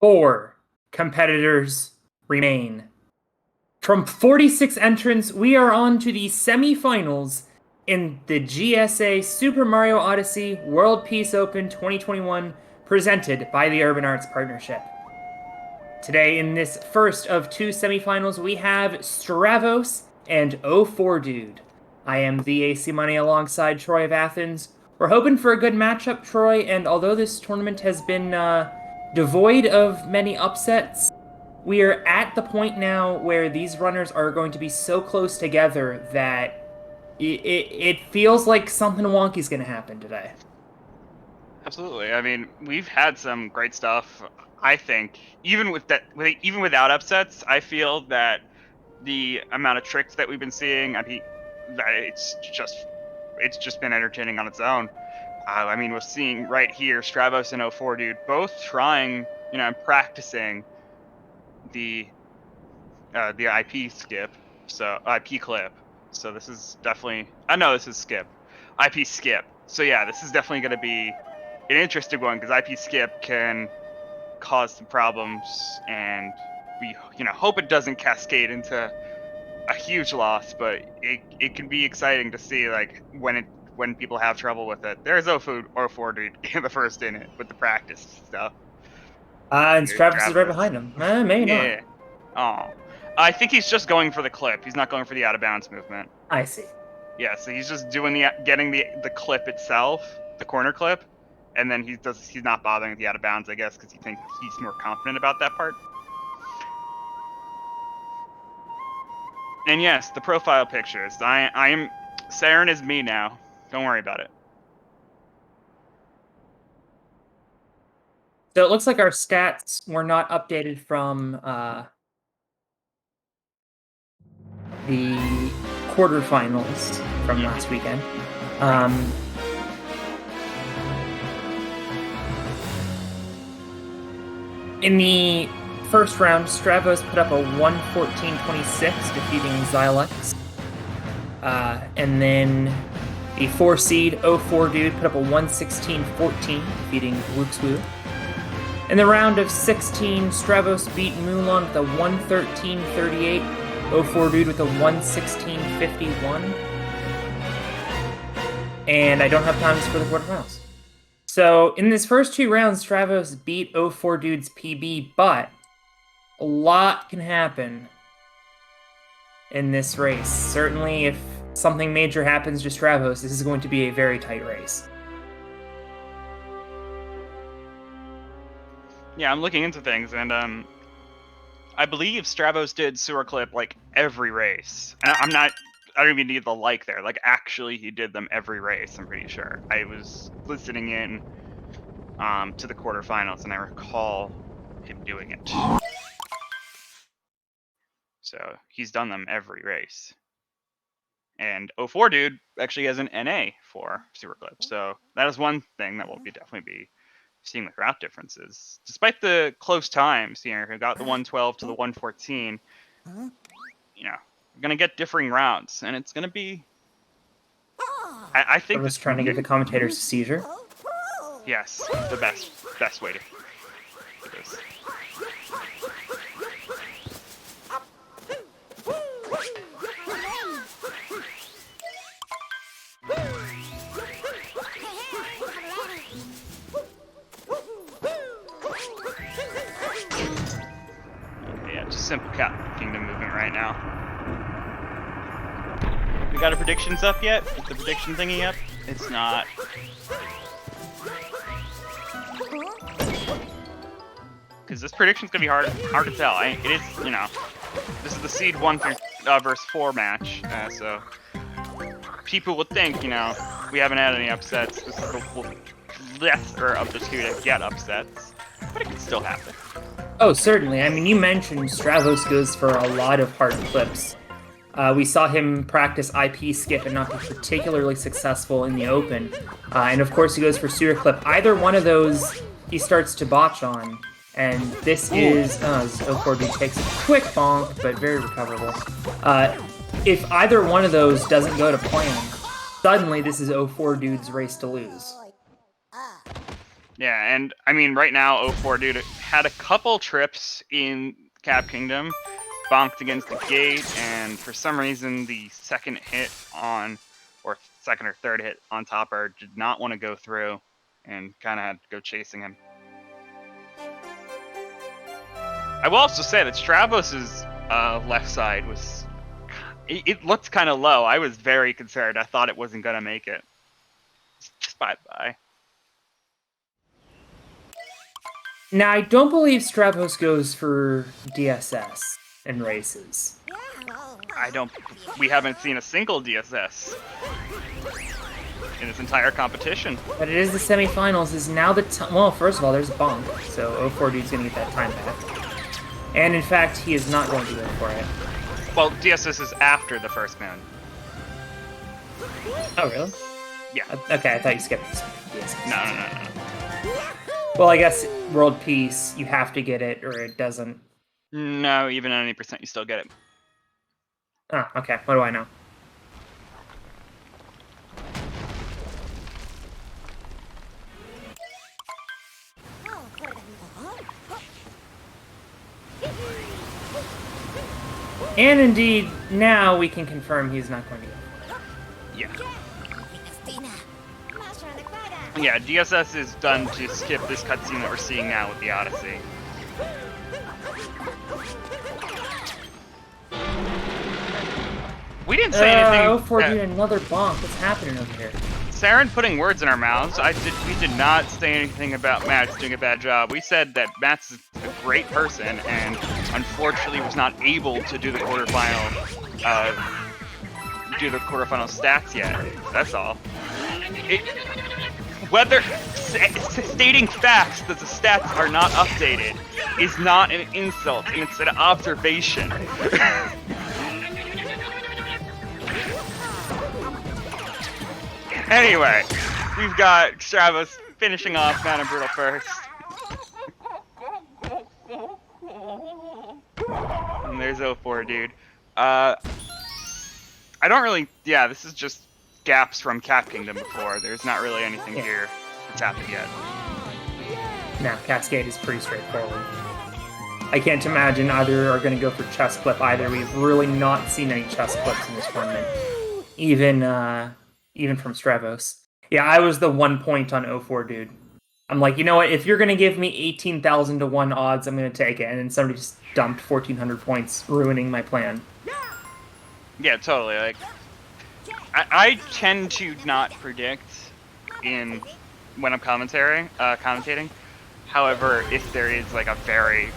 4 competitors remain. From 46 entrants, we are on to the semifinals in the GSA Super Mario Odyssey World Peace Open 2021, presented by the Urban Arts Partnership. Today, in this first of 2 semifinals, we have Stravos and 04dude. I am the AC Money alongside Troy of Athens. We're hoping for a good matchup, Troy, and although this tournament has been devoid of many upsets, we are at the point now where these runners are going to be so close together that it feels like something wonky is going to happen today. Absolutely. I mean, we've had some great stuff. I think even without upsets, I feel that the amount of tricks that we've been seeing, I mean, it's just been entertaining on its own. I mean, we're seeing right here Stravos and 04dude both trying, and practicing the IP skip, so IP clip. So this is definitely, I know this is skip, IP skip. So yeah, this is definitely going to be an interesting one because IP skip can cause some problems, and we hope it doesn't cascade into a huge loss, but it can be exciting to see like when people have trouble with it. There's 04dude the first in it with the practice stuff. And Stravos is right behind him. Maybe not. Oh, I think he's just going for the clip. He's not going for the out of bounds movement. I see. Yeah, so he's just doing getting the clip itself, the corner clip, and then he's not bothering with the out of bounds, I guess, because he thinks he's more confident about that part. And yes, the profile pictures. I am Saren is me now. Don't worry about it. So it looks like our stats were not updated from the quarterfinals from last weekend. In the first round, Stravos put up a 114-26, defeating Xylex. And then the 4 seed 04dude put up a 116-14, defeating Wuxwu. In the round of 16, Stravos beat Mulan with a 113-38, 04dude with a 116-51. And I don't have times for the quarterfinals. So in this first 2 rounds, Stravos beat 04dude's PB, but a lot can happen in this race. Certainly, if something major happens to Stravos, this is going to be a very tight race. Yeah, I'm looking into things, and I believe Stravos did sewer clip like every race. And I don't even need the like there. Like, actually, he did them every race, I'm pretty sure. I was listening in to the quarterfinals, and I recall him doing it. So he's done them every race. And 04dude actually has an NA for sewer clip. So that is one thing that we'll definitely be seeing with route differences. Despite the close times here, who got the 112 to the 114, we're gonna get differing routes, and it's gonna be. I think I was trying to get the commentators a seizure. Yes, the best way to do this. Yeah, just simple Cat Kingdom movement right now. We got our predictions up yet? Is the prediction thingy up? It's not. Because this prediction's gonna be hard to tell. It is, this is the seed 1 through verse 4 match, so people would think, we haven't had any upsets. This is the lesser of the 2 to get upsets, but it can still happen. Oh, certainly. I mean, you mentioned Stravos goes for a lot of hard clips. We saw him practice IP skip and not be particularly successful in the open. And of course, he goes for sewer clip. Either one of those, he starts to botch on. And this is, 04dude takes a quick bonk, but very recoverable. If either one of those doesn't go to plan, suddenly this is 04dude's race to lose. Yeah, and I mean, right now, 04dude had a couple trips in Cap Kingdom, bonked against the gate, and for some reason, the second hit on, or second or third hit on Topper did not want to go through, and kind of had to go chasing him. I will also say that Stravos' left side was, it looked kind of low. I was very concerned. I thought it wasn't going to make it. Just bye-bye. Now, I don't believe Stravos goes for DSS in races. We haven't seen a single DSS in this entire competition. But it is the semifinals. Is now the time. Well, first of all, there's a bonk, so 04dude's gonna get that time back. And in fact, he is not going to go for it. Well, DSS is after the first man. Oh, really? Yeah. Okay, I thought you skipped DSS. No. Well, I guess World Peace, you have to get it, or it doesn't. No, even at any percent, you still get it. Oh, okay. What do I know? And indeed, now we can confirm he's not going to go. Yeah. Yeah, DSS is done to skip this cutscene that we're seeing now with the Odyssey. We didn't say anything. 04dude, another bonk. What's happening over here? Saren putting words in our mouths. We did not say anything about Matt's doing a bad job. We said that Matt's a great person and unfortunately was not able to do the quarterfinal stats yet. That's all. Whether stating facts that the stats are not updated is not an insult, it's an observation. Anyway, we've got Stravos finishing off Mad and Brutal first. And there's 04dude. I don't really, yeah, this is just gaps from Cap Kingdom before. There's not really anything here that's happened yet. No, Cascade is pretty straightforward. I can't imagine either are going to go for chest clip either. We've really not seen any chest clips in this tournament. Even from Stravos. Yeah, I was the 1 point on 04dude. I'm like, you know what? If you're going to give me 18,000 to 1 odds, I'm going to take it. And then somebody just dumped 1,400 points, ruining my plan. Yeah, totally. Like, I tend to not predict when I'm commentating. However, if there is like a very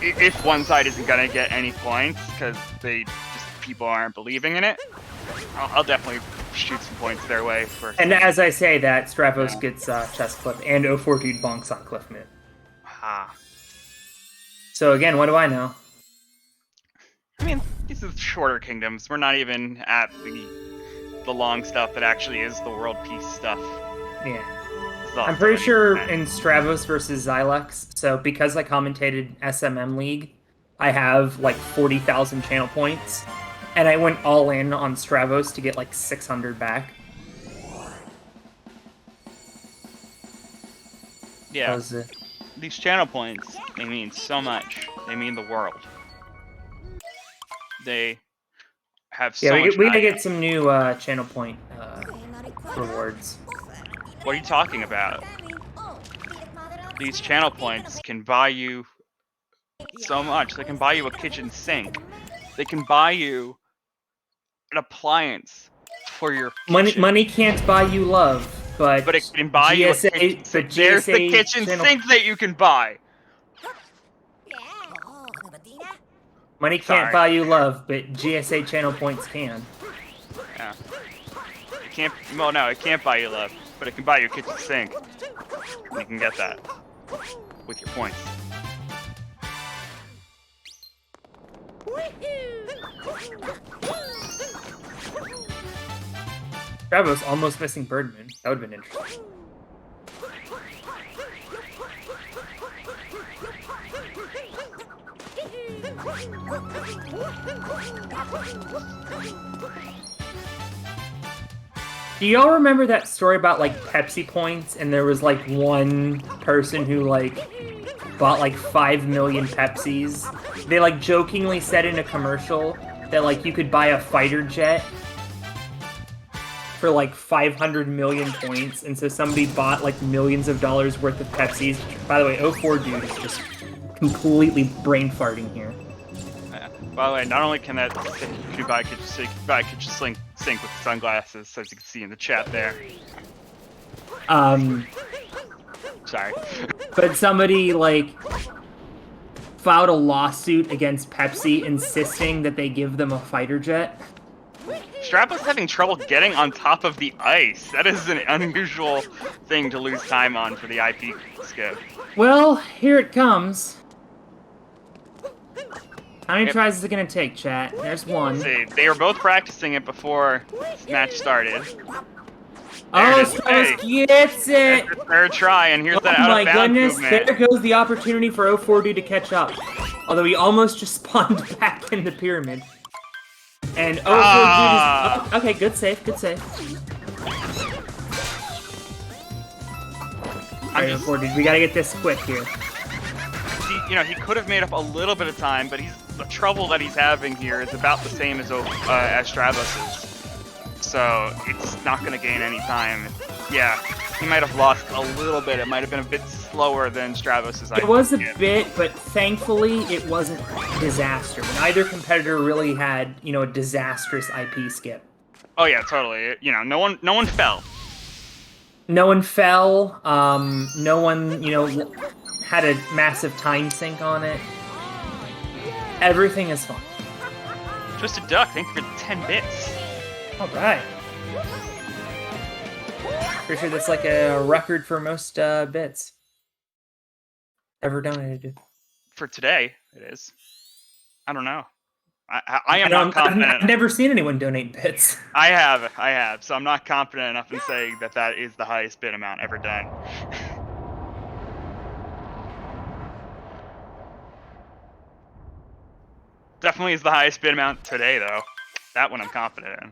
if one side isn't gonna get any points because people aren't believing in it, I'll definitely shoot some points their way for. And as I say that, Stravos gets chest clip and 04dude bonks on Cliff Moon. Ah. So again, what do I know? I mean, these are shorter kingdoms. We're not even at the long stuff that actually is the world peace stuff. Yeah. I'm pretty sure in Stravos versus Xylex, so because I commentated SMM League, I have like 40,000 channel points, and I went all in on Stravos to get like 600 back. Yeah. These channel points, they mean so much. They mean the world. They have so much. We gotta get some new channel point rewards. What are you talking about? These channel points can buy you so much. They can buy you a kitchen sink. They can buy you an appliance for your kitchen. Money can't buy you love, but it can buy you a kitchen sink. There's the kitchen sink that you can buy. Money can't buy you love, but GSA channel points can. Yeah. It can't. Well, no, it can't buy you love, but it can buy you a kitchen sink. And you can get that with your points. Stravos almost missing Birdmoon. That would have been interesting. Do y'all remember that story about, like, Pepsi points, and there was, like, one person who, like, bought, like, 5 million Pepsis? They, like, jokingly said in a commercial that, like, you could buy a fighter jet for, like, 500 million points, and so somebody bought, like, millions of dollars worth of Pepsis. By the way, 04dude is just completely brain farting here. By the way, not only can that Kubai could just sync with sunglasses, as you can see in the chat there. Sorry. But somebody, like, filed a lawsuit against Pepsi insisting that they give them a fighter jet. Stravos having trouble getting on top of the ice. That is an unusual thing to lose time on for the IP skip. Well, here it comes. How many tries is it gonna take, chat? There's one. Let's see, they were both practicing it before this match started. Oh, Stravos gets it! Third try, and here's that out of bounds goodness, movement. there goes the opportunity for 04dude to catch up. Although he almost just spawned back in the pyramid. And 04dude is... Oh, okay, good save, good save. Alright, 04dude, we gotta get this quick here. He could have made up a little bit of time, but the trouble that he's having here is about the same as Stravos's. So it's not going to gain any time. Yeah, he might have lost a little bit. It might have been a bit slower than Stravos's. It was a bit, but thankfully it wasn't disaster. Neither competitor really had, a disastrous IP skip. Oh yeah, totally. No one fell. No one fell. No one, had a massive time sink on it. Everything is fine. Just a duck. Thank you for the 10 bits. All right. Pretty sure that's like a record for most bits ever donated. For today, it is. I don't know. I am not confident. I've never seen anyone donate bits. I have. So I'm not confident enough in saying that is the highest bit amount ever done. Definitely is the highest bid amount today, though. That one I'm confident in.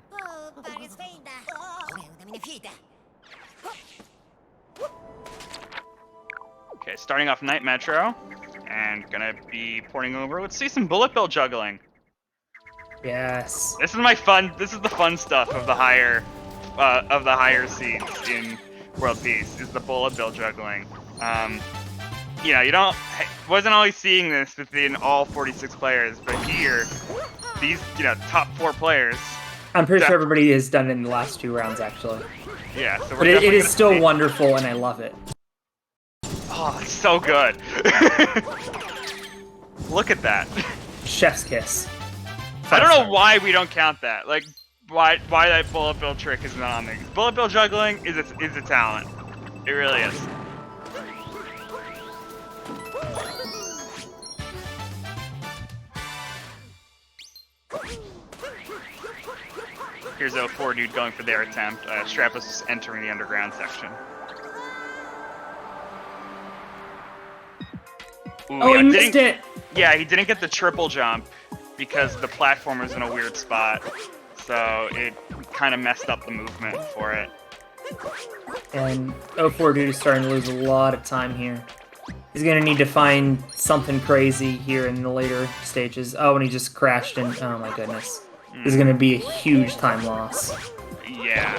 Okay, starting off Night Metro, and gonna be porting over. Let's see some bullet bill juggling. Yes. This is the fun stuff of the higher seeds in World Peace, is the bullet bill juggling. Wasn't always seeing this within all 46 players, but here, these, top 4 players. I'm pretty sure everybody has done it in the last 2 rounds, actually. Yeah, so but it is still wonderful, and I love it. Oh, it's so good. Look at that. Chef's kiss. I don't know why we don't count that. Like, why that bullet bill trick is not on there. Bullet bill juggling is a talent. It really is. Here's 04dude going for their attempt. Stravos is entering the underground section. Ooh, he missed it! Yeah, he didn't get the triple jump because the platform was in a weird spot. So it kind of messed up the movement for it. And 04dude is starting to lose a lot of time here. He's gonna need to find something crazy here in the later stages. Oh, and he just crashed in. Oh my goodness. This is gonna be a huge time loss. Yeah.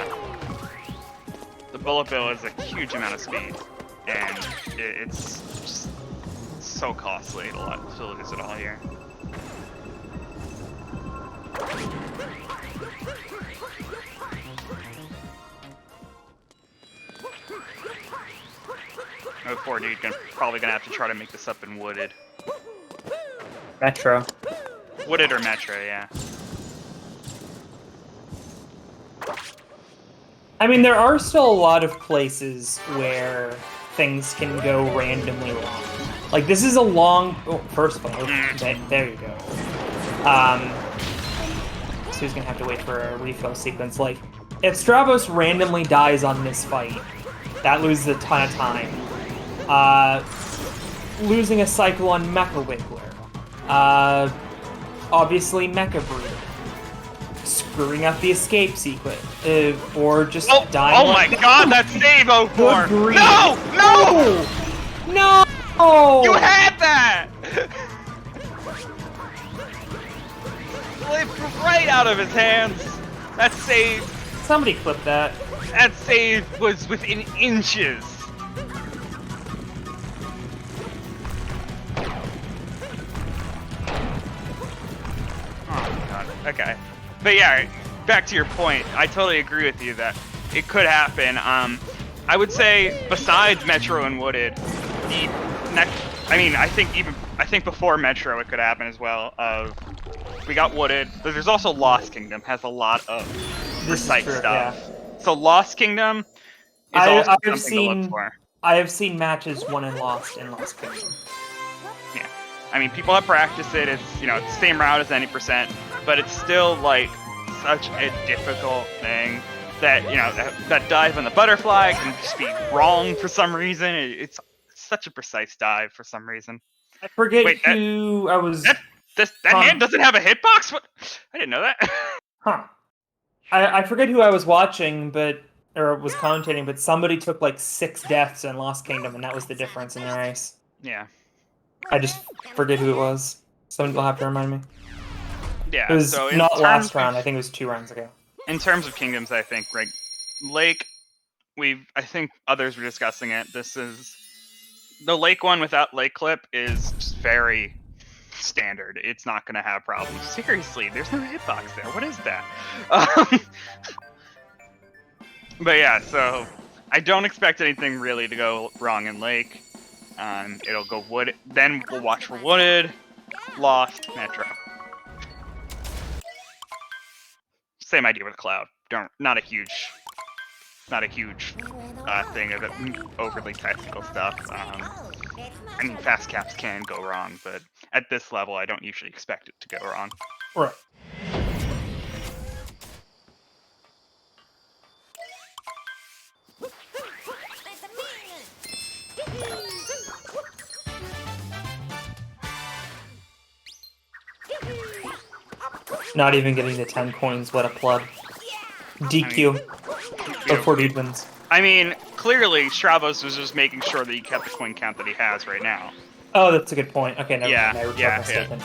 The bullet bill is a huge amount of speed, and it's just so costly to lose it all here. Oh, 04dude probably gonna have to try to make this up in wooded. Metro. Wooded or Metro, yeah. I mean, there are still a lot of places where things can go randomly wrong. Like, this is a long... Oh, first of all, there you go. So he's gonna have to wait for a refill sequence. Like, if Stravos randomly dies on this fight, that loses a ton of time. Losing a cycle on Mecha Wiggler. Obviously Mecha Breeder. screwing up the escape sequence, or just Oh, dying. oh my god, that save 04! Good No! No! No! You had that! Slipped right out of his hands. That save. Somebody clip that. That save was within inches. Oh god. Okay. But yeah, back to your point. I totally agree with you that it could happen. I would say besides Metro and Wooded, the next. I mean, I think before Metro it could happen as well. We got Wooded, but there's also Lost Kingdom has a lot of precise stuff. Yeah. So Lost Kingdom is also something to look for. I have seen matches won and lost in Lost Kingdom. Yeah, I mean, people have practiced it. It's it's the same route as any %, but it's still like such a difficult thing that that dive on the butterfly can just be wrong for some reason. It's such a precise dive for some reason. I forget who I was. That hand doesn't have a hitbox? What? I didn't know that. Huh. I forget who I was watching, or was commentating, but somebody took like 6 deaths in Lost Kingdom, and that was the difference in the race. Yeah. I just forget who it was. Somebody will have to remind me. Yeah. It was not last round. I think it was 2 rounds ago. In terms of kingdoms, I think Lake. I think others were discussing it. This is the Lake one without Lake Clip is just very standard. It's not going to have problems. Seriously, there's no hitbox there. What is that? But yeah, so I don't expect anything really to go wrong in Lake. It'll go Wooded. Then we'll watch for Wooded, Lost, Metro. Same idea with Cloud. Not a huge thing of it, overly technical stuff. I mean, fast caps can go wrong, but at this level, I don't usually expect it to go wrong. Right. Not even getting the 10 coins, what a plug. DQ. 04dude wins. I mean, clearly, Stravos was just making sure that he kept the coin count that he has right now. Oh, that's a good point. Okay, never mind.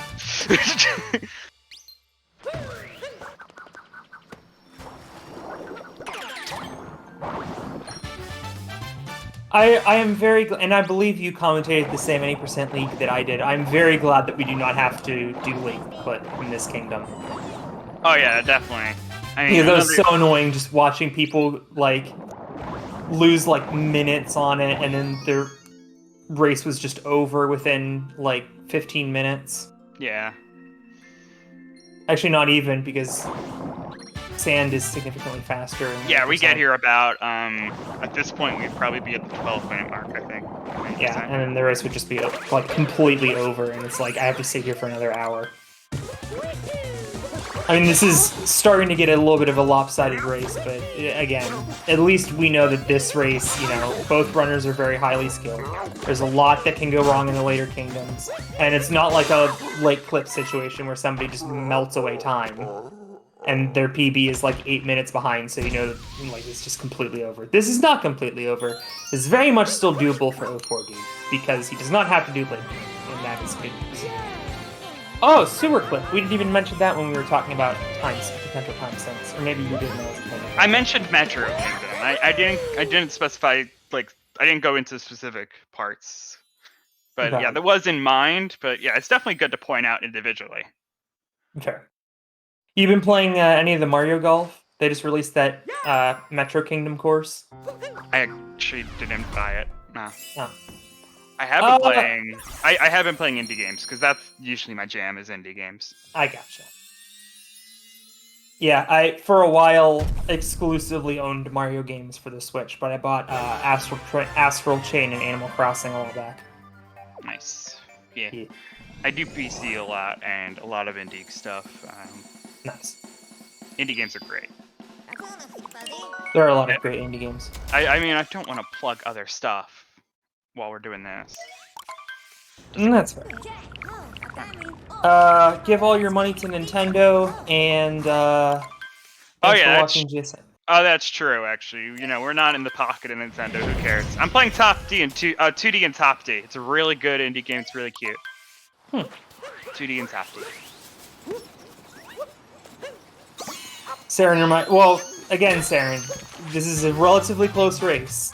I am very glad, and I believe you commentated the same 80% league that I did. I'm very glad that we do not have to do late put in this kingdom. Oh yeah, definitely. I mean, that was so annoying just watching people lose minutes on it, and then their race was just over within 15 minutes. Yeah. Actually, not even, because Sand is significantly faster. Yeah, we get here about at this point we'd probably be at the 12-minute mark, I think. 90%. Yeah, and then the race would just be completely over, and it's I have to sit here for another hour. I mean, this is starting to get a little bit of a lopsided race, but again, at least we know that this race, both runners are very highly skilled. There's a lot that can go wrong in the later kingdoms, and it's not like a Lake Clip situation where somebody just melts away time, and their PB is 8 minutes behind, so it's just completely over. This is not completely over. It's very much still doable for 04dude, because he does not have to do Lake Clip, and that is good news. Oh, Sewer Clip. We didn't even mention that when we were talking about potential time sinks, or maybe you didn't know. I mentioned Metro Kingdom. I didn't specify I didn't go into specific parts, but okay. Yeah, that was in mind. But yeah, it's definitely good to point out individually. Okay. You've been playing any of the Mario Golf? They just released that Metro Kingdom course. I actually didn't buy it. No. Oh. I have been playing. I have been playing indie games because that's usually my jam is indie games. I gotcha. Yeah, I for a while exclusively owned Mario games for the Switch, but I bought Astral Chain and Animal Crossing a while back. Nice. Yeah. I do PC a lot and a lot of indie stuff. Nice. Indie games are great. There are a lot of great indie games. I mean, I don't want to plug other stuff while we're doing this. That's fair. Give all your money to Nintendo, and thanks for watching GSM. Oh, that's true, actually. You know, we're not in the pocket of Nintendo, who cares? I'm playing Top D and 2D and Top D. It's a really good indie game, it's really cute. 2D and Top D. Saren, you're my... Well, again, Saren, this is a relatively close race.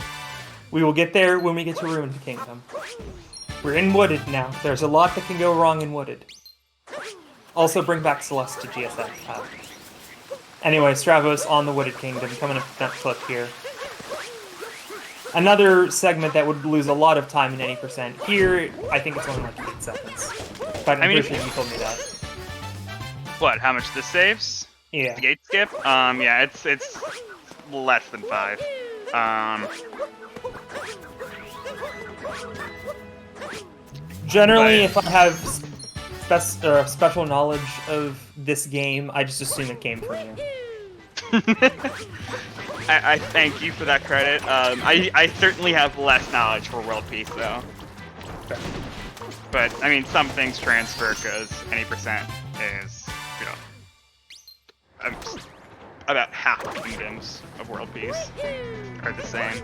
We will get there when we get to Ruined Kingdom. We're in Wooded now. There's a lot that can go wrong in Wooded. Also, bring back Celeste to GSF. Anyway, Stravos on the Wooded Kingdom, coming up next clip here. Another segment that would lose a lot of time in any percent. Here, I think it's only like 8 seconds. But I'm pretty sure you told me that. What, how much this saves? Yeah. The gate skip? Yeah, it's less than 5. Generally, if I have special knowledge of this game, I just assume it came from you. I thank you for that credit. I certainly have less knowledge for World Peace, though. But, I mean, some things transfer, because any percent is, you know, about half the kingdoms of World Peace are the same.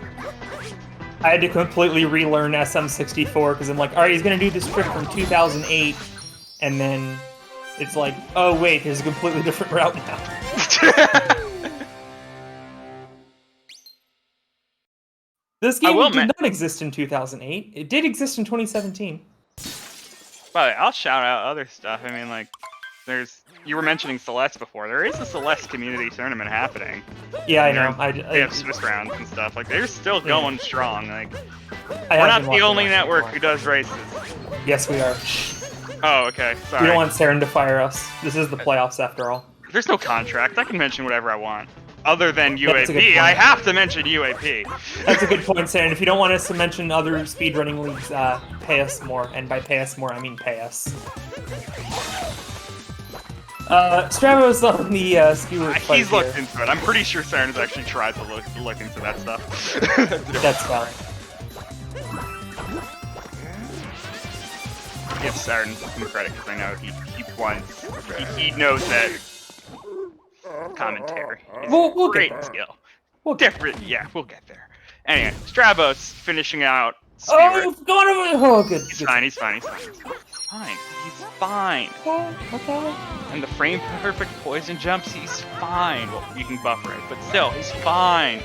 I had to completely relearn SM64, because I'm like, alright, he's going to do this trick from 2008, and then it's like, oh wait, there's a completely different route now. This game did not exist in 2008. It did exist in 2017. But I'll shout out other stuff. I mean, like, you were mentioning Celeste before. There is a Celeste community tournament happening. Yeah, I know. They have Swiss rounds and stuff. Like, they're still going strong. Like, we're not the only network who does races. Yes, we are. Oh, okay. Sorry. We don't want Saren to fire us. This is the playoffs, after all. There's no contract. I can mention whatever I want. Other than UAP, I have to mention UAP. That's a good point, Saren. If you don't want us to mention other speedrunning leagues, pay us more. And by pay us more, I mean pay us. Stravos on the skewer fight. He's looked into it. I'm pretty sure Saren has actually tried to look into that stuff. That's valid. Give Saren some credit, because I know he knows that commentary is we'll great skill. We'll get there. Anyway, Stravos finishing out Speedrun. Oh, you've gone over. Oh, good. He's fine. He's fine. Okay. And the frame perfect poison jumps, he's fine. Well, you can buffer it, but still, he's fine.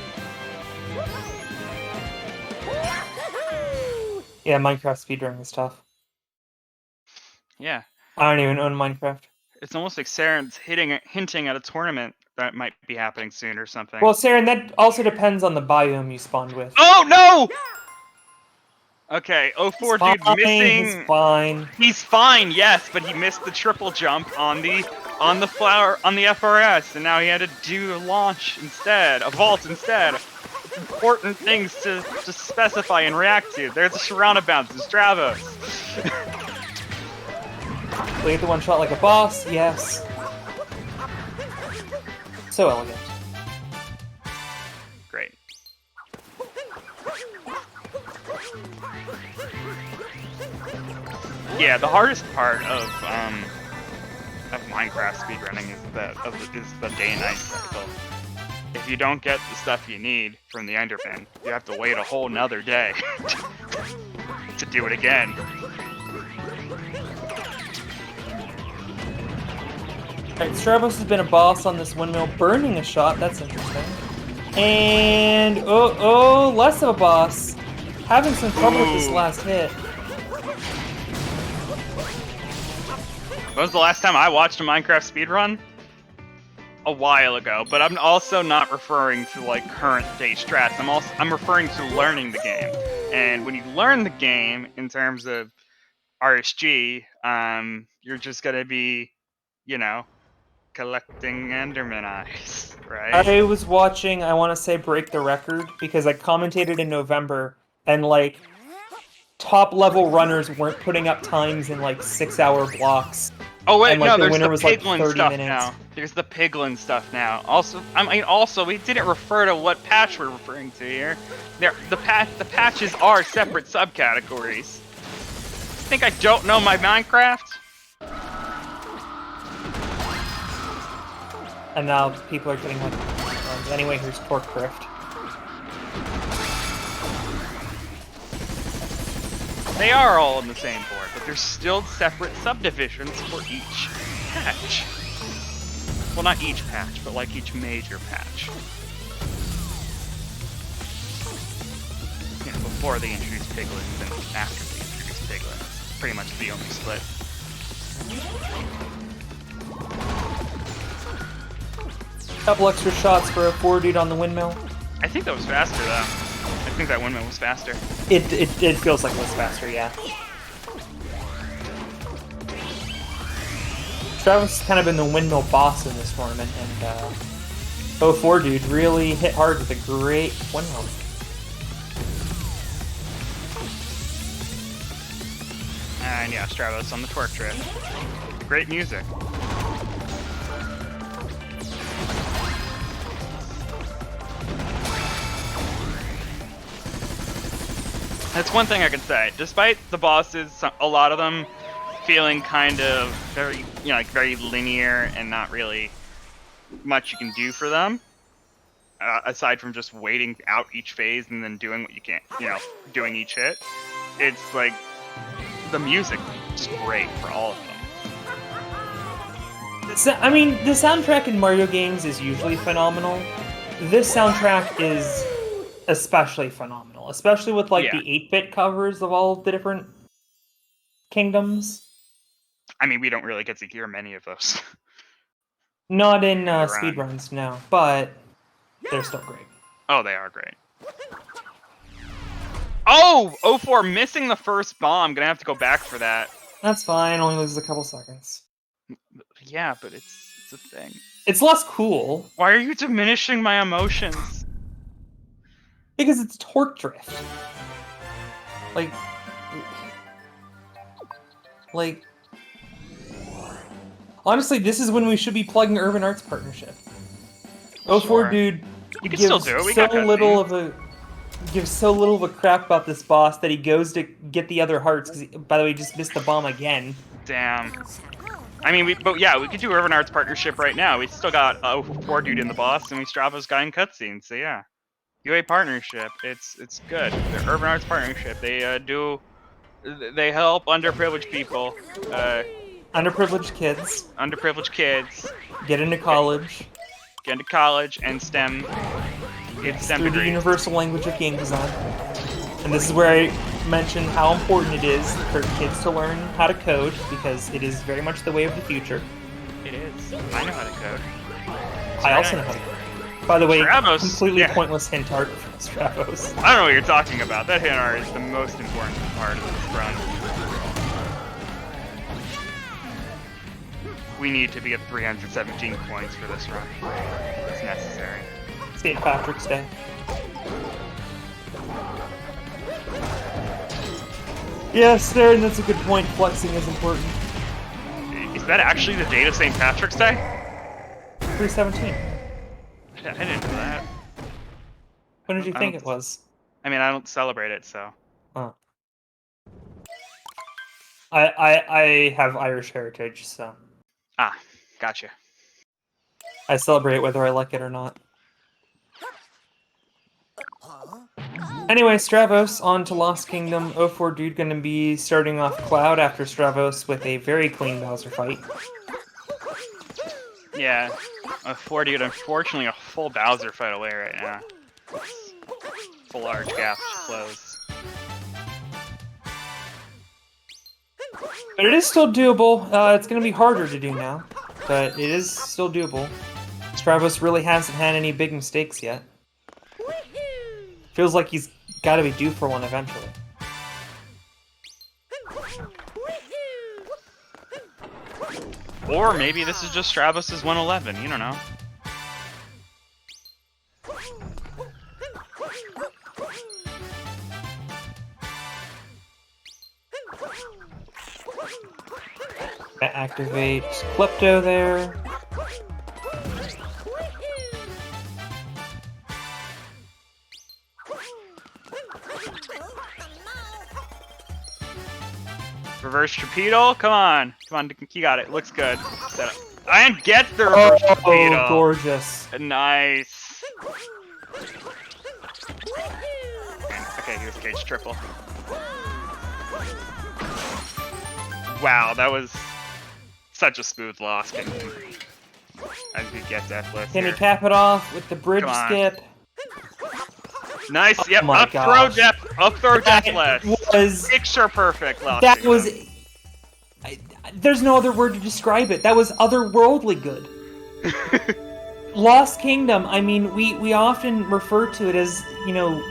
Yeah, Minecraft speedrunning is tough. Yeah. I don't even own Minecraft. It's almost like Saren's hinting at a tournament that might be happening soon or something. Well, Saren, that also depends on the biome you spawned with. Oh, no! Okay, 04dude missing. He's fine. He's fine, yes, but he missed the triple jump on the FRS, and now he had to do a launch instead, a vault instead. Important things to specify and react to. There's a surrounded bounce in Stravos. Will you get the one shot like a boss? Yes. So elegant. Great. Yeah, the hardest part of Minecraft speedrunning is the day and night cycle. If you don't get the stuff you need from the Enderman, you have to wait a whole nother day to do it again. Alright, Stravos has been a boss on this windmill, burning a shot. That's interesting. And less of a boss. Having some trouble with this last hit. When was the last time I watched a Minecraft speedrun? A while ago, but I'm also not referring to like current day strats. I'm referring to learning the game. And when you learn the game in terms of RSG, you're just gonna be, you know, collecting Enderman eyes, right? I was watching, I want to say, Break the Record, because I commentated in November, and like top level runners weren't putting up times in like 6-hour blocks. Oh wait, and, like, no, the there's winner the was, like, piglin 30 stuff minutes. now. There's the piglin stuff now. Also, we didn't refer to what patch we're referring to here. The patches are separate subcategories. Think I don't know my Minecraft? And now people are getting like. Anyway, here's Torque Drift. They are all on the same board, but there's still separate subdivisions for each patch. Well, not each patch, but like each major patch. You know, before they introduced piglins and after they introduced piglins. Pretty much the only split. Couple extra shots for a 04dude on the windmill. I think that was faster, though. I think that windmill was faster. It feels like it was faster, yeah. Stravos has kind of been the windmill boss in this tournament, and 04dude really hit hard with a great windmill. And yeah, Stravos on the torque drift. Great music. That's one thing I can say. Despite the bosses, a lot of them feeling kind of very, you know, like very linear and not really much you can do for them, aside from just waiting out each phase and then doing what you can, you know, doing each hit. It's like the music is great for all of them. I mean, the soundtrack in Mario games is usually phenomenal. This soundtrack is especially phenomenal, especially with like the 8-bit covers of all the different kingdoms. I mean, we don't really get to hear many of those. Not in speedruns, no, but they're still great. Oh, they are great. Oh! 04 missing the first bomb. Gonna have to go back for that. That's fine, only loses a couple seconds. Yeah, but it's a thing. It's less cool. Why are you diminishing my emotions? Because it's torque drift. Like, honestly, this is when we should be plugging Urban Arts Partnership. Sure. 04dude You can still do it. We got gives so little of a crap about this boss that he goes to get the other hearts. Because, by the way, he just missed the bomb again. Damn. I mean, we could do Urban Arts Partnership right now. We still got 04dude in the boss, and we Stravos guy in cutscenes. So yeah. UA partnership, it's good. The Urban Arts Partnership, they help underprivileged people, underprivileged kids, get into college, and STEM. Get STEM through degrees. the universal language of game design. And this is where I mention how important it is for kids to learn how to code, because it is very much the way of the future. It is. I know how to code. I also know how to code. By the way, Stravos, completely pointless hint art from Stravos. I don't know what you're talking about. That hint art is the most important part of this run. We need to be at 317 points for this run. It's necessary. St. Patrick's Day. Yes, Darren, that's a good point. Flexing is important. Is that actually the date of St. Patrick's Day? 317. I didn't know that. When did you think it was? I mean, I don't celebrate it, so. Oh. I have Irish heritage, so. Ah, gotcha. I celebrate whether I like it or not. Anyway, Stravos, on to Lost Kingdom. 04dude gonna be starting off Cloud after Stravos with a very clean Bowser fight. Yeah, 04dude, unfortunately, a full Bowser fight away right now. It's a large gap to close. But it is still doable. It's going to be harder to do now, but it is still doable. Stravos really hasn't had any big mistakes yet. Feels like he's got to be due for one eventually. Or maybe this is just Stravos' 111, you don't know. Activate Klepto there. Reverse torpedo. Come on. Come on. You got it. Looks good. And get the reverse torpedo. Oh, gorgeous. Nice. Okay, here's cage triple. Wow, that was such a smooth loss. As we get deathless. Can he cap it off with the bridge skip? Nice. Oh yep. Up throw deathless. Was picture perfect. That was. There's no other word to describe it. That was otherworldly good. Lost Kingdom. I mean, we often refer to it as, you know,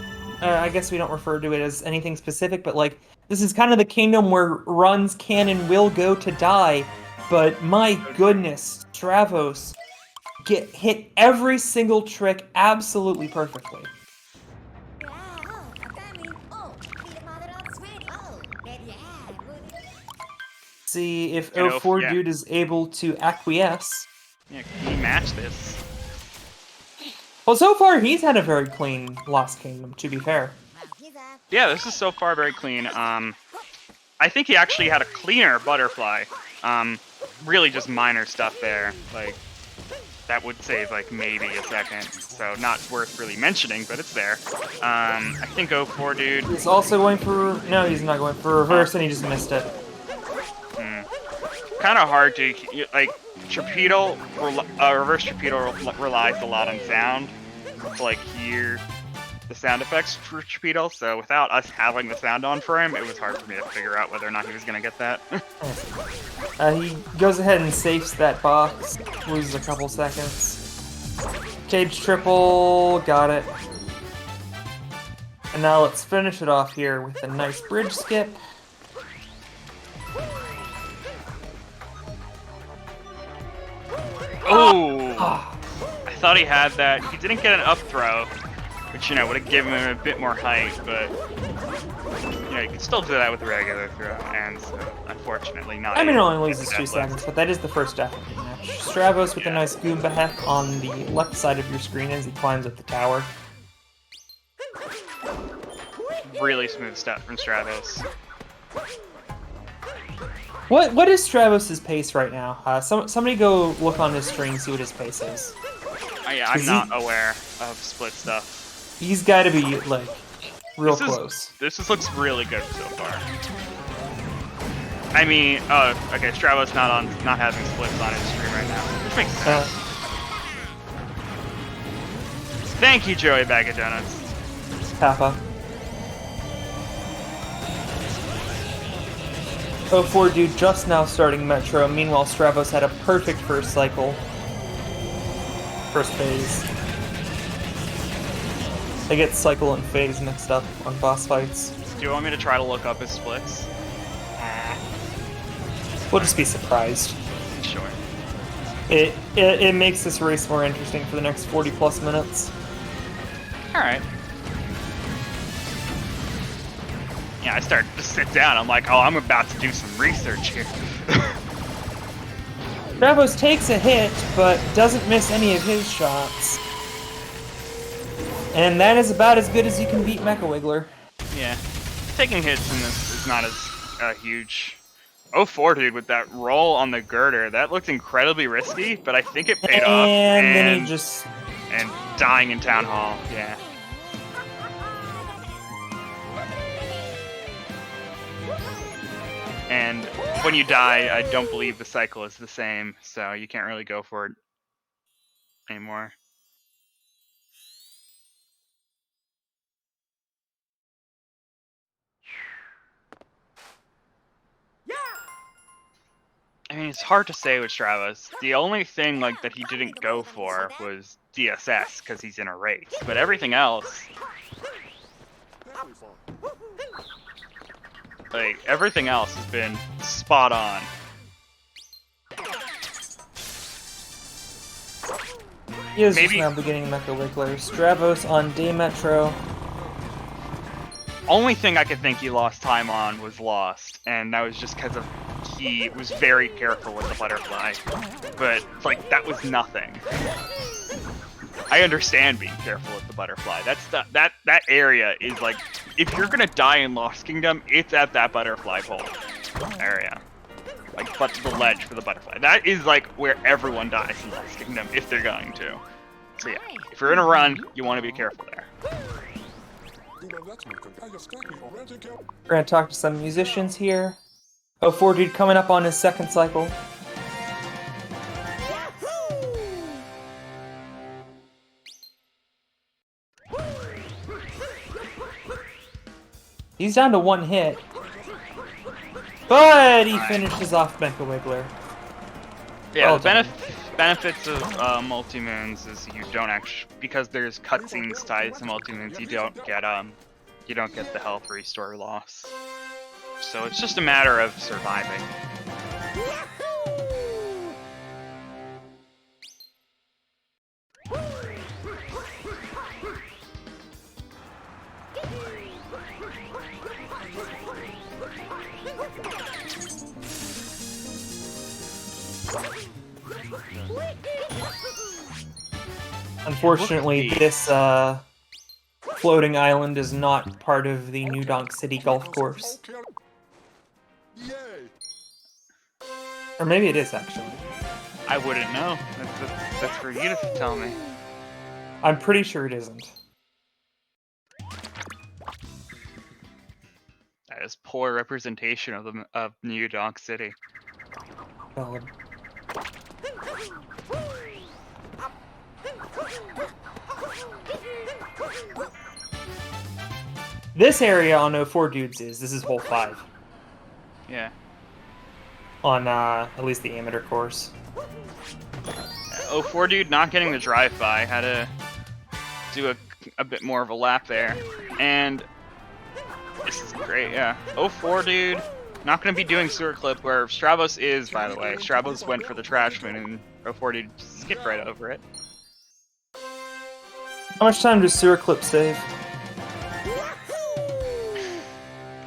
I guess we don't refer to it as anything specific, but like this is kind of the kingdom where runs can and will go to die. But my goodness, Stravos hit every single trick absolutely perfectly. See if 04dude is able to acquiesce. Yeah, can he match this? Well, so far he's had a very clean Lost Kingdom, to be fair. Yeah, this is so far very clean. I think he actually had a cleaner butterfly. Really just minor stuff there. Like, that would save, like, maybe a second. So, not worth really mentioning, but it's there. I think 04dude. He's also going for... No, he's not going for reverse, and he just missed it. Kind of hard to... Like, torpedo... reverse torpedo relies a lot on sound. To, like, hear the sound effects for torpedo. So, without us having the sound on for him, it was hard for me to figure out whether or not he was going to get that. He goes ahead and safes that box, loses a couple seconds. Cage triple, got it. And now let's finish it off here with a nice bridge skip. Oh! I thought he had that. He didn't get an up throw, which, you know, would have given him a bit more height, but, you know, you can still do that with a regular throw, and so, unfortunately not. I mean, it only loses 2 seconds, but that is the first death of the match. Stravos with a nice Goomba heck on the left side of your screen as he climbs up the tower. Really smooth stuff from Stravos. What is Stravos' pace right now? Somebody go look on his screen and see what his pace is. Yeah, I'm not aware of split stuff. He's got to be, like, real close. This looks really good so far. I mean, oh, okay, Stravos not having splits on his screen right now, which makes sense. Thank you, Joey Bag of Donuts. Papa. 04dude just now starting Metro. Meanwhile, Stravos had a perfect first cycle. First phase. They get cycle and phase mixed up on boss fights. Do you want me to try to look up his splits? We'll just be surprised. Sure. It makes this race more interesting for the next 40 plus minutes. Alright. Yeah, I started to sit down. I'm like, oh, I'm about to do some research here. Stravos takes a hit, but doesn't miss any of his shots. And that is about as good as you can beat Mecha Wiggler. Yeah. Taking hits in this is not as huge. 04dude with that roll on the girder, that looked incredibly risky, but I think it paid off. And then he just... And dying in Town Hall, yeah. And when you die, I don't believe the cycle is the same, so you can't really go for it anymore. I mean, it's hard to say with Stravos. The only thing like that he didn't go for was DSS because he's in a race, but everything else, like everything else has been spot on. He is just now beginning Mecha Wiggler. Stravos on Day Metro. Only thing I could think he lost time on was Lost, and that was just because of he was very careful with the butterfly. But like that was nothing. I understand being careful with the butterfly. That's that area is like if you're gonna die in Lost Kingdom, it's at that butterfly pole. area. Like, but the ledge for the butterfly. That is, like, where everyone dies in Lost Kingdom, if they're going to. So yeah, if you're in a run, you want to be careful there. We're gonna talk to some musicians here. 04dude coming up on his second cycle. He's down to one hit. But he finishes off Mecha Wiggler. Yeah, Well the benefits of multi-moons is you don't actually, because there's cutscenes tied to multi-moons, you don't get the health restore loss. So it's just a matter of surviving. Unfortunately, this floating island is not part of the New Donk City golf course. Or maybe it is, actually. I wouldn't know. That's for you to tell me. I'm pretty sure it isn't. That is poor representation of New Donk City. Valid. This area on 04dudes this is hole 5. Yeah. On at least the amateur course. 04dude not getting the drive-by, had to do a bit more of a lap there. And this is great, yeah. 04dude not going to be doing sewer clip where Stravos is, by the way. Stravos went for the trash moon and 04dude skipped right over it. How much time does sewer clip save?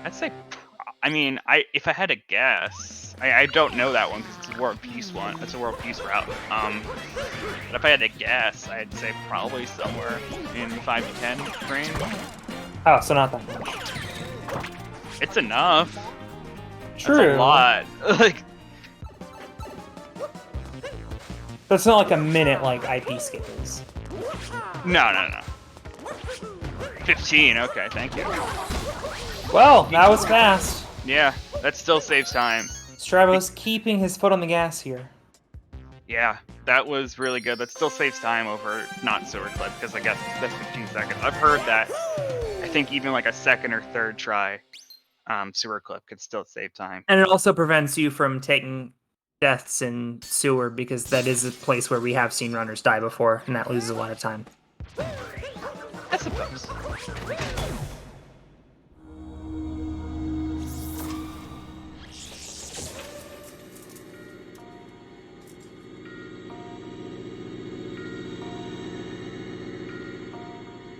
I'd say, I mean, if I had to guess, I don't know that one because it's a World Peace one. It's a World Peace route. But if I had to guess, I'd say probably somewhere in 5 to 10 range. Oh, so not that much. It's enough. True. That's a lot. Like, that's not like a minute like IP skip is. no. 15. Okay, thank you. Well, that was fast. Yeah, that still saves time. Stravos keeping his foot on the gas here. Yeah, that was really good. That still saves time over not sewer clip because I guess that's 15 seconds. I've heard that. I think even like a second or third try, sewer clip could still save time. And it also prevents you from taking deaths in sewer because that is a place where we have seen runners die before, and that loses a lot of time. I suppose.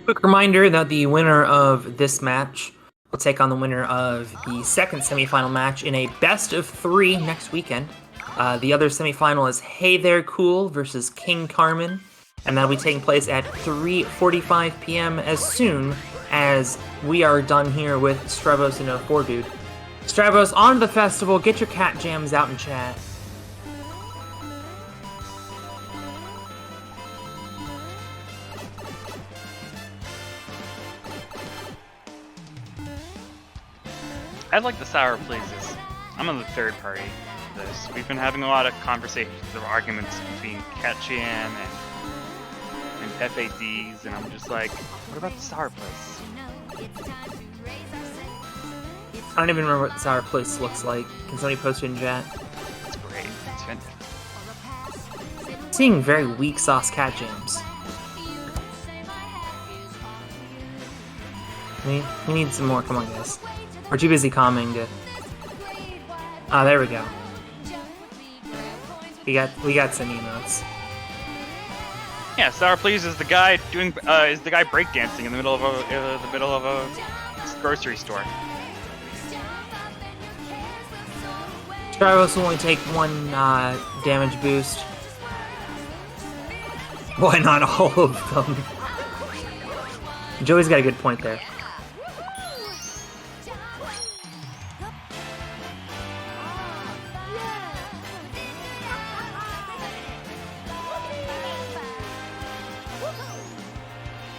Quick reminder that the winner of this match will take on the winner of the second semifinal match in a best of 3 next weekend. The other semifinal is Hey There Cool versus King Carmen, and that'll be taking place at 3:45 p.m. as soon as we are done here with Stravos and 04dude. Stravos, on to the festival. Get your cat jams out in chat. I like the sour pleases. I'm on the third party of this. We've been having a lot of conversations or arguments between Cat Jam and FADs, and I'm just like, what about the sour place? I don't even remember what the sour place looks like. Can somebody post it in chat? It's great. It's fantastic. Seeing very weak sauce cat jams. We need some more. Come on, guys. We're too busy commenting to... Ah, there we go. We got some emotes. Yeah, sour please is the guy doing breakdancing in the middle of a grocery store. Stravos will only take 1 damage boost. Why not all of them? Joey's got a good point there.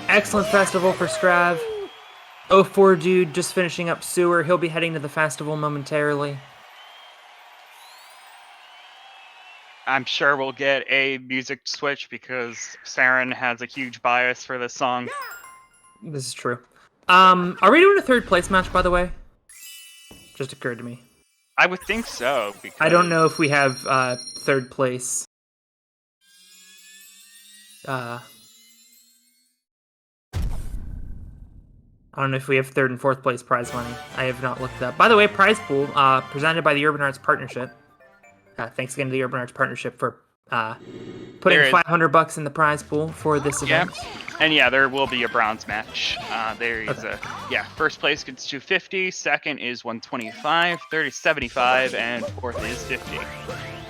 Excellent festival for Strav. 04dude just finishing up sewer. He'll be heading to the festival momentarily. I'm sure we'll get a music switch because Saren has a huge bias for this song. This is true. Are we doing a third place match, by the way? Just occurred to me. I would think so. Because I don't know if we have third place. I don't know if we have third and fourth place prize money. I have not looked it up. By the way, prize pool presented by the Urban Arts Partnership. Thanks again to the Urban Arts Partnership for putting $500 in the prize pool for this event. And yeah, there will be a bronze match. There is first place gets 250, second is 125, third is 75, and fourth is 50.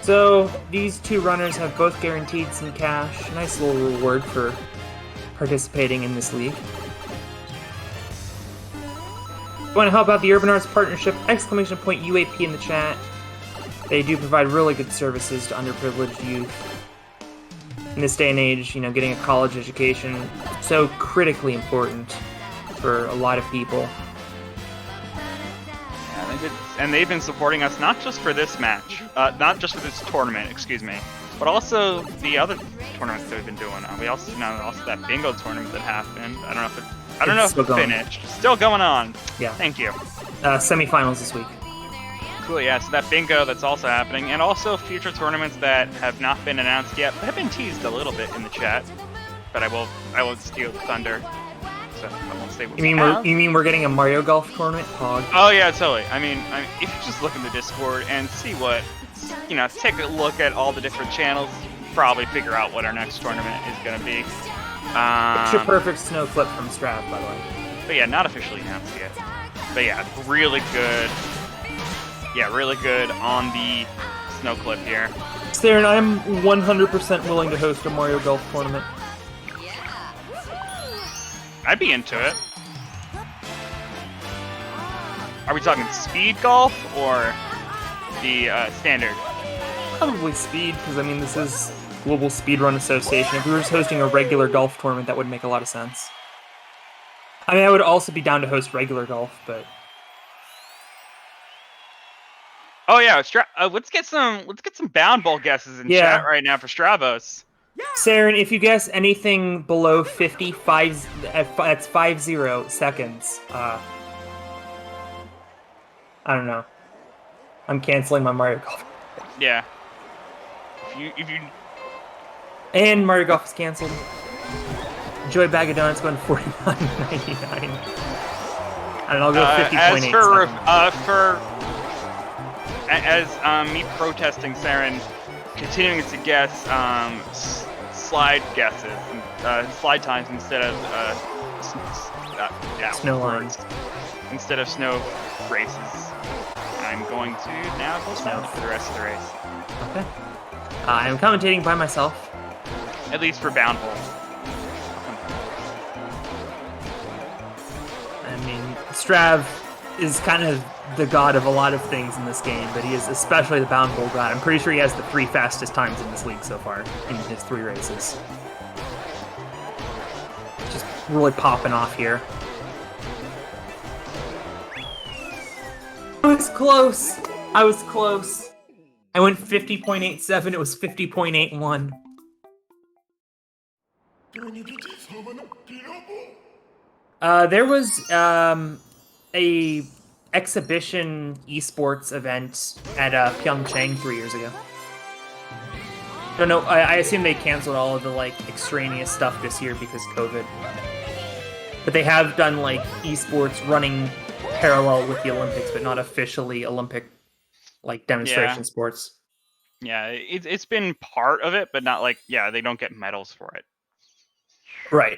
So these two runners have both guaranteed some cash. Nice little reward for participating in this league. If you want to help out the Urban Arts Partnership, !UAP in the chat. They do provide really good services to underprivileged youth. In this day and age, you know, getting a college education, so critically important for a lot of people. Yeah, and they've been supporting us not just for this match, not just for this tournament, excuse me, but also the other tournaments that we've been doing. We also also that bingo tournament that happened. I don't know if it finished. Still going on. Yeah. Thank you. Semifinals this week. Cool, yeah, so that bingo that's also happening, and also future tournaments that have not been announced yet, but have been teased a little bit in the chat. But I won't steal the thunder, so I won't say what you mean we're getting a Mario Golf tournament? Pog. Oh yeah, totally. I mean, if you just look in the Discord and see what, take a look at all the different channels, probably figure out what our next tournament is going to be. Picture perfect snow clip from Strav, by the way. But yeah, not officially announced yet. But yeah, really good. Yeah, really good on the snow clip here. Staren, I'm 100% willing to host a Mario Golf tournament. I'd be into it. Are we talking speed golf or the standard? Probably speed, because I mean this is Global Speedrun Association. If we were just hosting a regular golf tournament, that would make a lot of sense. I mean, I would also be down to host regular golf, but... Oh yeah, let's get some bound ball guesses in chat right now for Stravos. Saren, if you guess anything below 55, that's 50 seconds. I don't know. I'm canceling my Mario Golf. Yeah. If you. And Mario Golf is canceled. Joy Bag of Donuts going 49.99. And I'll go 50.8. As me protesting Saren, continuing to guess slide guesses, slide times instead of snow lines, instead of snow races. I'm going to now go snow for the rest of the race. Okay. I'm commentating by myself. At least for bound bowl. I mean, Strav is kind of the god of a lot of things in this game, but he is especially the bound bowl god. I'm pretty sure he has the 3 fastest times in this league so far in his 3 races. Just really popping off here. I was close. I went 50.87. It was 50.81. There was a exhibition esports event at Pyeongchang 3 years ago. Don't know. I assume they canceled all of the extraneous stuff this year because COVID. But they have done esports running parallel with the Olympics, but not officially Olympic demonstration sports. Yeah, it's been part of it, but not they don't get medals for it. Right.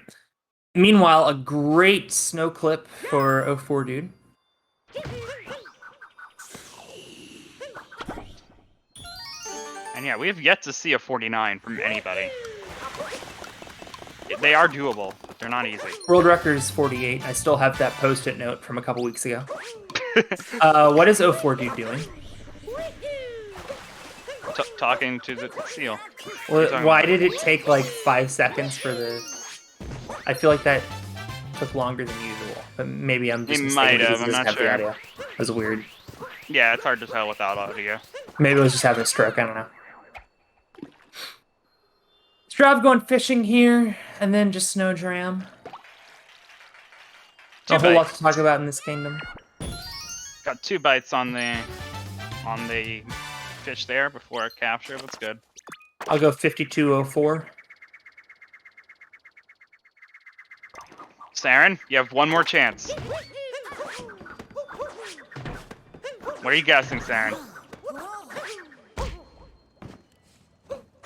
Meanwhile, a great snow clip for 04dude. And yeah, we have yet to see a 49 from anybody. They are doable, but they're not easy. World record is 48. I still have that post-it note from a couple weeks ago. What is 04dude doing? Talking to the seal. Well, why did it take 5 seconds for the... I feel like that took longer than usual, but maybe I'm just It mistaken might because have, it I'm doesn't not have the sure. audio. It was weird. Yeah, it's hard to tell without audio. Maybe I was just having a stroke, I don't know. Strav going fishing here, and then just Snowdram. A whole lot to talk about in this kingdom. Got 2 bites on the fish there before a capture. That's good. I'll go 5204. Saren, you have one more chance. What are you guessing, Saren?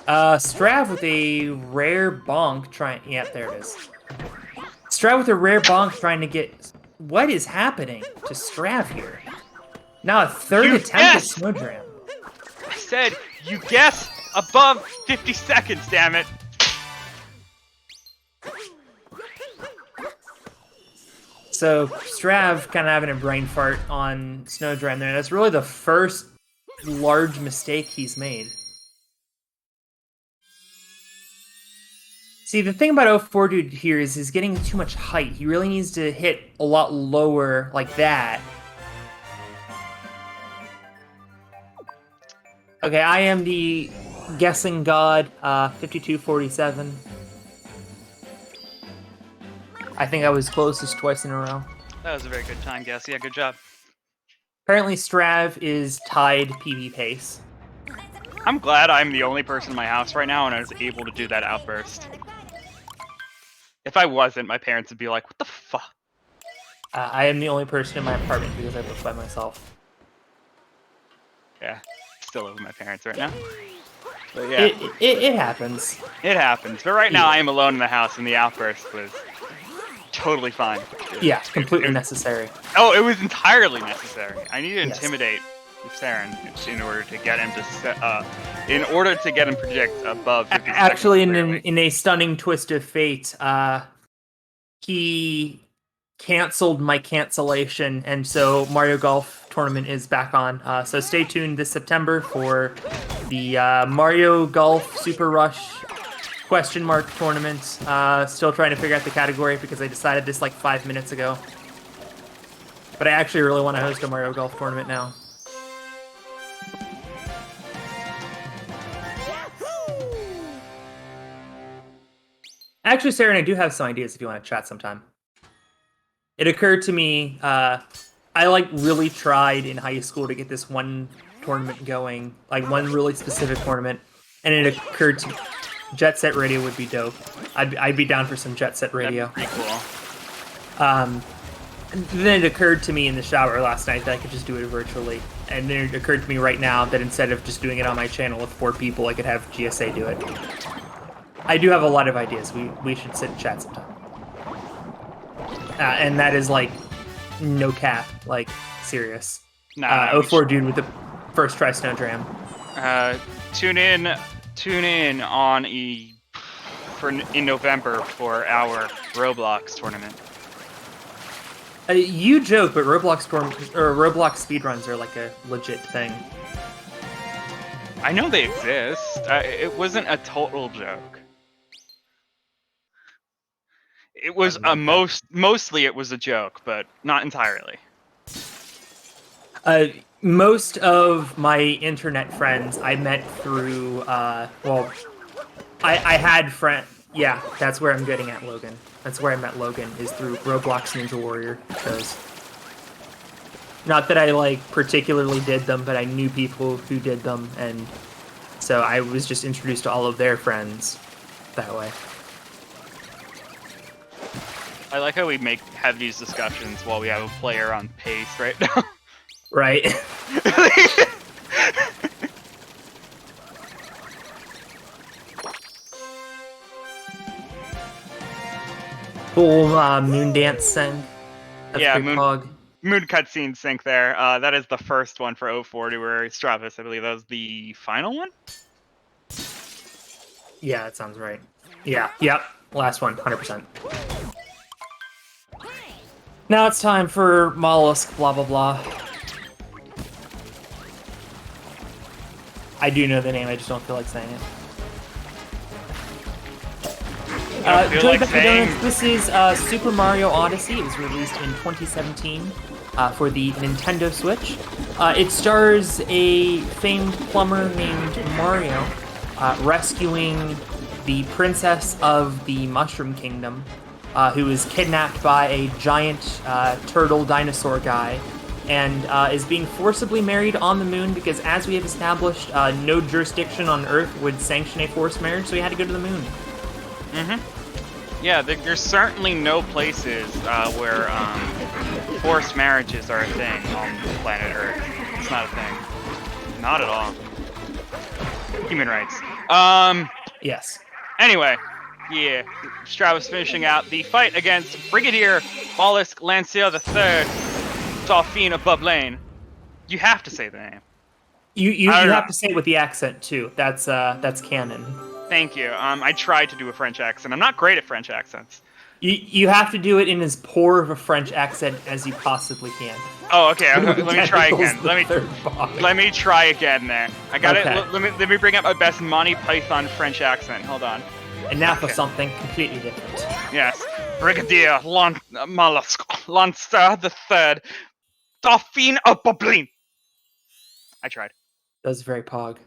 Strav with a rare bonk trying. Yep, there it is. Strav with a rare bonk trying to get. What is happening to Strav here? Now a third attempt at Snowdram. I said you guessed above 50 seconds, damn it. So Strav kind of having a brain fart on Snowdram there. That's really the first large mistake he's made. See, the thing about 04dude here is he's getting too much height. He really needs to hit a lot lower like that. Okay, I am the guessing god, 5247. I think I was closest twice in a row. That was a very good time guess. Yeah, good job. Apparently Strav is tied PB pace. I'm glad I'm the only person in my house right now and I was able to do that outburst. If I wasn't, my parents would be like, what the fuck? I am the only person in my apartment because I live by myself. Yeah, still live with my parents right now. But yeah. It happens. It happens. But right now I am alone in the house and the outburst was totally fine. Yeah, completely necessary. Oh, it was entirely necessary. I need to intimidate Saren in order to get him to predict above 50 Actually, seconds, in a stunning twist of fate, he canceled my cancellation, and so Mario Golf tournament is back on. So stay tuned this September for the Mario Golf Super Rush question mark tournament. Still trying to figure out the category because I decided this like 5 minutes ago. But I actually really want to host a Mario Golf tournament now. Actually, Sarah, and I do have some ideas if you want to chat sometime. It occurred to me, I like really tried in high school to get this one tournament going, like one really specific tournament, and it occurred to me Jet Set Radio would be dope. I'd be down for some Jet Set Radio. That'd be pretty cool. Then it occurred to me in the shower last night that I could just do it virtually, and then it occurred to me right now that instead of just doing it on my channel with 4 people, I could have GSA do it. I do have a lot of ideas. We should sit and chat sometime. And that is like no cap, like serious. Nah, 04dude with the first try Snowdram. Tune in on in November for our Roblox tournament. You joke, but Roblox speedruns are like a legit thing. I know they exist. It wasn't a total joke. It was mostly it was a joke, but not entirely. Most of my internet friends I met through, I had friends. Yeah, that's where I'm getting at, Logan. That's where I met Logan, is through Roblox Ninja Warrior shows. Not that I, like, particularly did them, but I knew people who did them, and so I was just introduced to all of their friends that way. I like how we have these discussions while we have a player on pace right now. Right. Cool moon dance sync. That's yeah, moon cutscene sync there. That is the first one for 04dude where Stravos, I believe that was the final one? Yeah, that sounds right. Yeah, yep. Last one, 100%. Now it's time for Mollusk, blah, blah, blah. I do know the name, I just don't feel like saying it. don't feel Joey like saying... Donuts, this is Super Mario Odyssey. It was released in 2017 for the Nintendo Switch. It stars a famed plumber named Mario rescuing the princess of the Mushroom Kingdom, who is kidnapped by a giant turtle dinosaur guy, and is being forcibly married on the moon because, as we have established, no jurisdiction on Earth would sanction a forced marriage, so he had to go to the moon. Yeah, there's certainly no places where forced marriages are a thing on planet Earth. It's not a thing. Not at all. Human rights. Yes. Anyway, yeah, Stravos finishing out the fight against Brigadier Mollusk Lancia III, Dauphine of Bublane. You have to say the name. You have to say it with the accent too. That's canon. Thank you. I tried to do a French accent. I'm not great at French accents. You have to do it in as poor of a French accent as you possibly can. Oh, okay. Let me try again. Let me try again there. I got it. Let me bring up my best Monty Python French accent. Hold on. And now for something completely different. Yes. Brigadier Mollusk Lancia III, Dauphine of Bublane. I tried. That was very pog.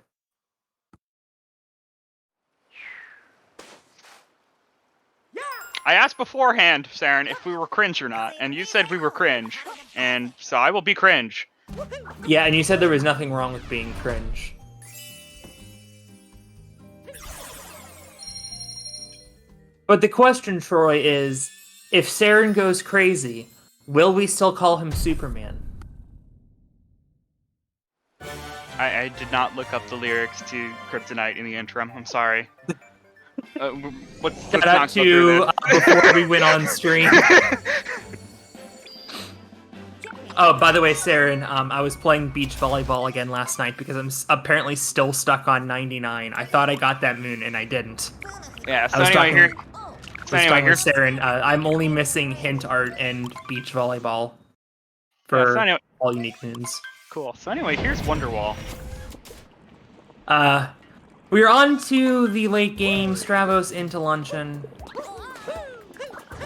I asked beforehand, Saren, if we were cringe or not, and you said we were cringe, and so I will be cringe. Yeah, and you said there was nothing wrong with being cringe. But the question, Troy, is, if Saren goes crazy, will we still call him Superman? I did not look up the lyrics to Kryptonite in the interim. I'm sorry. Let's Shout out not go through to this. before we went on stream. Oh, by the way, Saren, I was playing beach volleyball again last night because I'm apparently still stuck on 99. I thought I got that moon, and I didn't. Yeah, so anyway, here's... Saren, I'm only missing hint art and beach volleyball for all unique moons. Cool. So anyway, here's Wonderwall. We're on to the late game. Stravos into luncheon.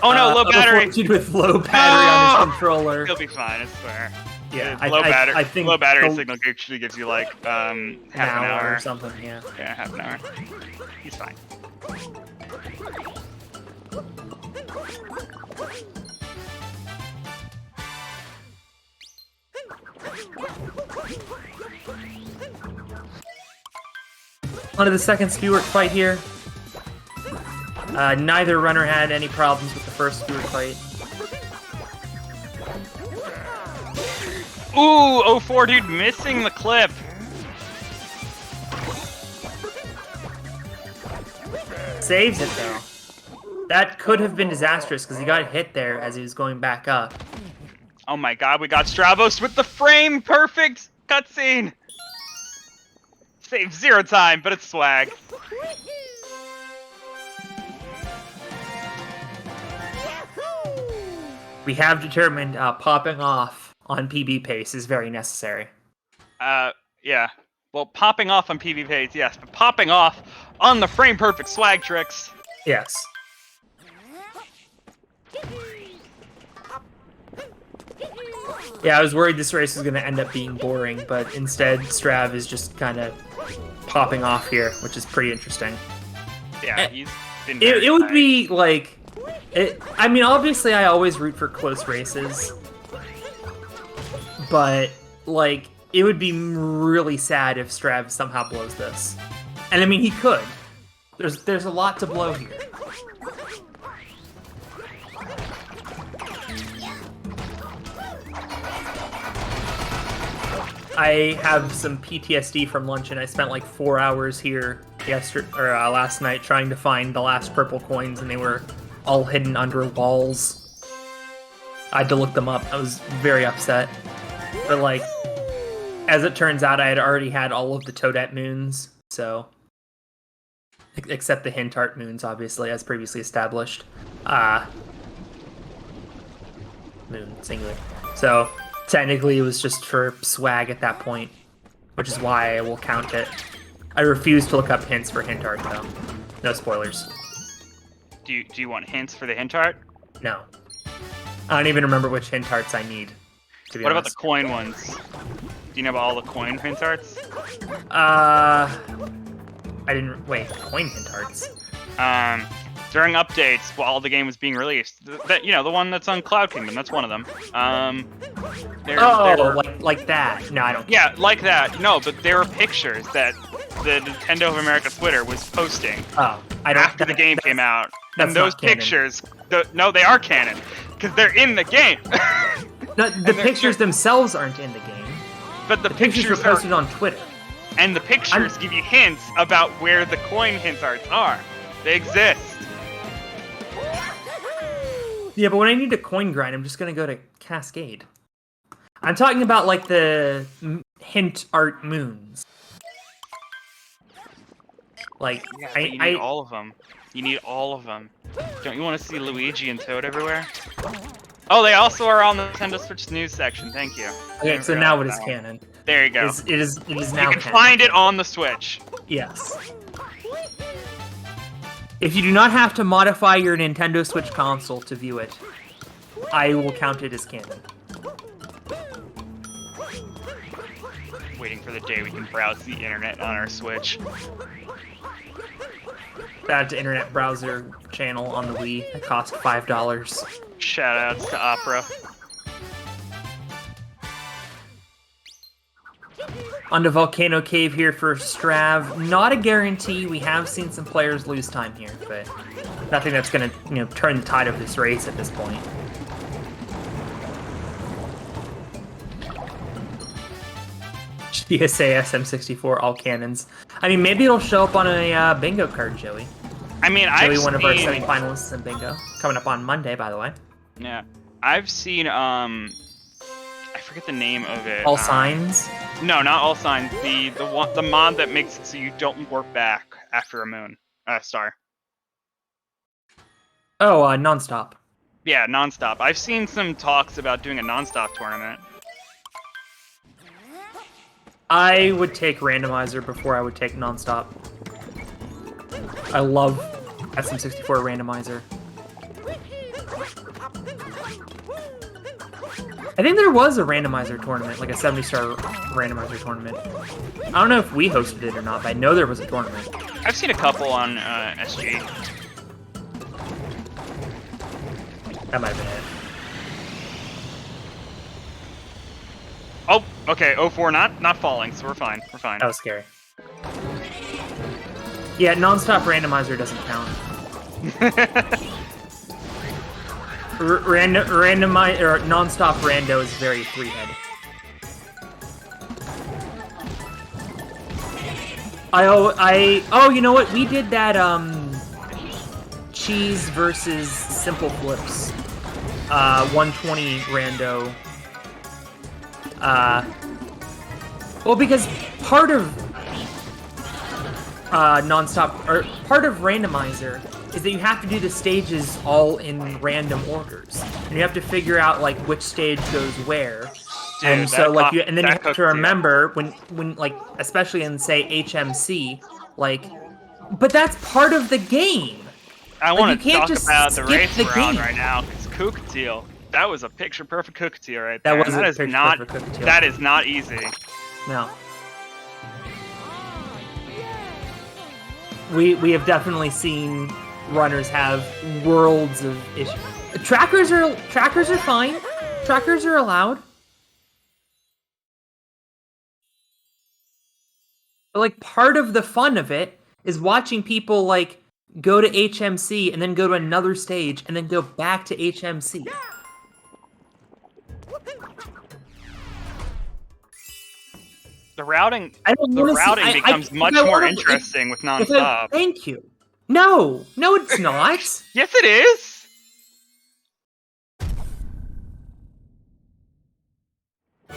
Oh no, low battery! With low battery on his controller. He'll be fine, I swear. Yeah, I think low battery signal actually gives you like half an hour or something. Yeah. Yeah, half an hour. He's fine. On to the second Skewert fight here. Neither runner had any problems with the first Skewert fight. Ooh, 04dude missing the clip. Saves it though. That could have been disastrous because he got hit there as he was going back up. Oh my god, we got Stravos with the frame perfect cutscene. Save 0 time, but it's swag. We have determined popping off on PB pace is very necessary. Yeah. Well, popping off on PB pace, yes, but popping off on the frame perfect swag tricks. Yes. Yeah, I was worried this race was going to end up being boring, but instead Strav is just kind of popping off here, which is pretty interesting. Yeah, he's been it would be like... I mean, obviously I always root for close races, but, like, it would be really sad if Strav somehow blows this. And I mean, he could. There's a lot to blow here. I have some PTSD from luncheon. I spent like 4 hours here last night trying to find the last purple coins, and they were all hidden under walls. I had to look them up. I was very upset. But like, as it turns out, I had already had all of the Toadette moons, so... Except the hint art moons, obviously, as previously established. Moon, singular. So, technically it was just for swag at that point, which is why I will count it. I refuse to look up hints for hint art, though. No spoilers. Do you want hints for the hint art? No. I don't even remember which hint arts I need, to be What about honest. the coin ones? Do you know about all the coin hint arts? I didn't... Wait, coin hint arts? During updates while the game was being released, the one that's on Cloud Kingdom, that's one of them. Like that. No, I don't. Yeah, like that. No, but there were pictures that the Nintendo of America Twitter was posting. Oh, I don't. After the game came out, and that's those not canon. pictures, no, they are canon because they're in the game. No, the pictures themselves aren't in the game. But the pictures were posted on Twitter. And the pictures give you hints about where the coin hint arts are. They exist. Yeah, but when I need to coin grind, I'm just gonna go to Cascade. I'm talking about like the hint art moons. Like, Yeah, but you need all of them. You need all of them. Don't you want to see Luigi and Toad everywhere? Oh, they also are on the Nintendo Switch news section. Thank you. Okay, so now it is canon. There you go. It is now You can canon. find it on the Switch. Yes. If you do not have to modify your Nintendo Switch console to view it, I will count it as canon. Waiting for the day we can browse the internet on our Switch. That to internet browser channel on the Wii. It cost $5. Shoutouts to Opera. On to Volcano Cave here for Strav. Not a guarantee. We have seen some players lose time here, but nothing that's going to, turn the tide of this race at this point. GSA SM64 all cannons. I mean, maybe it'll show up on a bingo card, Joey. I mean, Joey, one of our semifinalists in bingo, coming up on Monday, by the way. Yeah, I've seen I forget the name of it. All Signs. No, not All Signs. The mod that makes it so you don't warp back after a star. Oh, Nonstop. Yeah, Nonstop. I've seen some talks about doing a Nonstop tournament. I would take Randomizer before I would take Nonstop. I love SM64 Randomizer. I think there was a Randomizer tournament, like a 70-star Randomizer tournament. I don't know if we hosted it or not, but I know there was a tournament. I've seen a couple on SG. That might have been it. Oh, okay, 04 not falling, so we're fine. We're fine. That was scary. Yeah, Nonstop Randomizer doesn't count. Nonstop Rando is very three-head. Oh, you know what? We did that, Cheese versus Simple Flips. 120 Rando. Well, because part of Nonstop, or part of Randomizer, is that you have to do the stages all in random orders, and you have to figure out like which stage goes where. Dude, and so like you have to remember when like, especially in say HMC, like, but that's part of the game. I want to talk just about the race the we're on game. right now. It's Cookatiel. That was a picture-perfect Cookatiel right That there. was a picture-perfect Cookatiel. That is not easy. No. We have definitely seen runners have worlds of issues. Trackers are fine. Trackers are allowed. But like part of the fun of it is watching people like go to HMC and then go to another stage and then go back to HMC. The routing becomes much more interesting with Nonstop. Thank you. No, it's not. Yes, it is.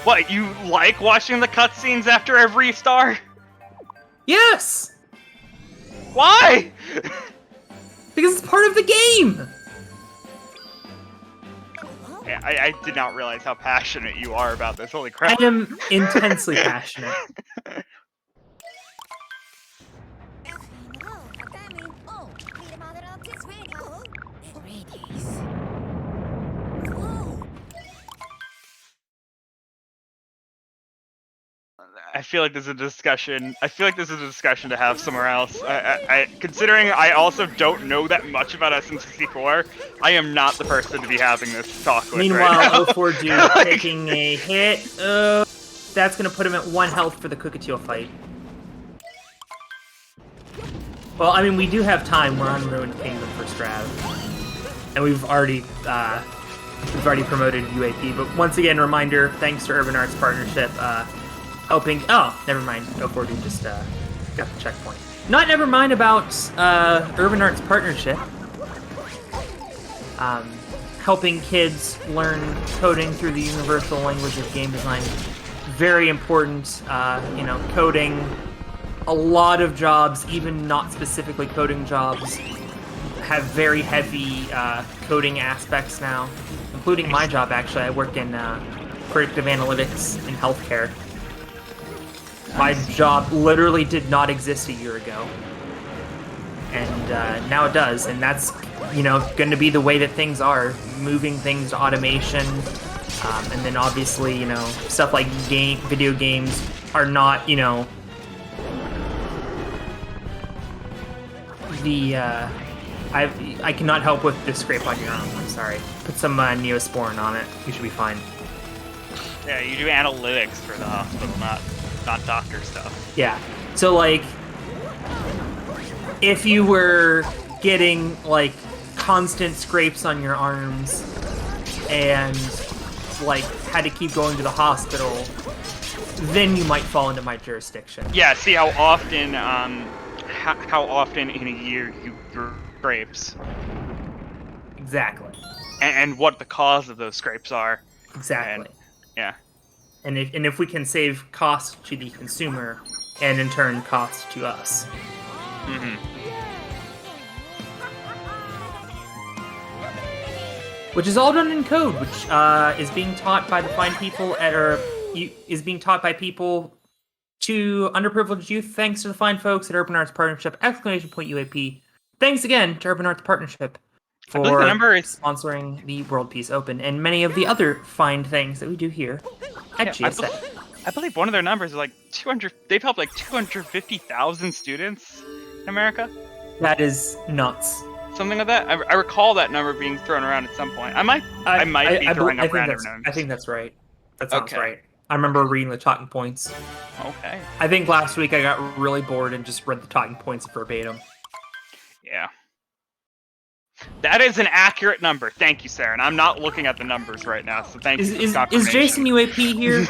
What, you like watching the cutscenes after every star? Yes. Why? Because it's part of the game. Yeah, I did not realize how passionate you are about this. Holy crap. I am intensely passionate. feel like this is a discussion. I feel like this is a discussion to have somewhere else. Considering I also don't know that much about SM64, I am not the person to be having this talk with. Meanwhile, right 04dude taking a hit. That's gonna put him at 1 health for the Cookatiel fight. Well, I mean, we do have time. We're on Ruined Kingdom for Strav, and we've already promoted UAP. But once again, reminder: thanks to Urban Arts partnership, helping. Oh, never mind. 04dude just got the checkpoint. Not never mind about Urban Arts partnership. Helping kids learn coding through the universal language of game design. Very important. Coding. A lot of jobs, even not specifically coding jobs, have very heavy coding aspects now, including my job, actually. I work in predictive analytics in healthcare. My job literally did not exist a year ago. And now it does, and that's, going to be the way that things are, moving things to automation, and then obviously, stuff like video games are not, I cannot help with the scrape on your arm. I'm sorry. Put some Neosporin on it. You should be fine. Yeah, you do analytics for the hospital, not doctor stuff. Yeah. So like, if you were getting like constant scrapes on your arms and like had to keep going to the hospital, then you might fall into my jurisdiction. Yeah. See how often how often in a year you scrapes. Exactly. And what the cause of those scrapes are. Exactly. Yeah. And if we can save cost to the consumer, and in turn cost to us. Mm-hmm. Which is all done in code, which is being taught by the fine people is being taught by people to underprivileged youth, thanks to the fine folks at Urban Arts Partnership, ! UAP. Thanks again to Urban Arts Partnership for sponsoring the World Peace Open and many of the other fine things that we do here at GSA. I believe one of their numbers is like 200. They've helped like 250,000 students in America. That is nuts. Something like that. I recall that number being thrown around at some point. I might be throwing up random numbers. I think that's right. That sounds right. I remember reading the talking points. Okay. I think last week I got really bored and just read the talking points verbatim. Yeah. That is an accurate number. Thank you, Sarah. And I'm not looking at the numbers right now, so thank you for confirmation. Is Jason UAP here?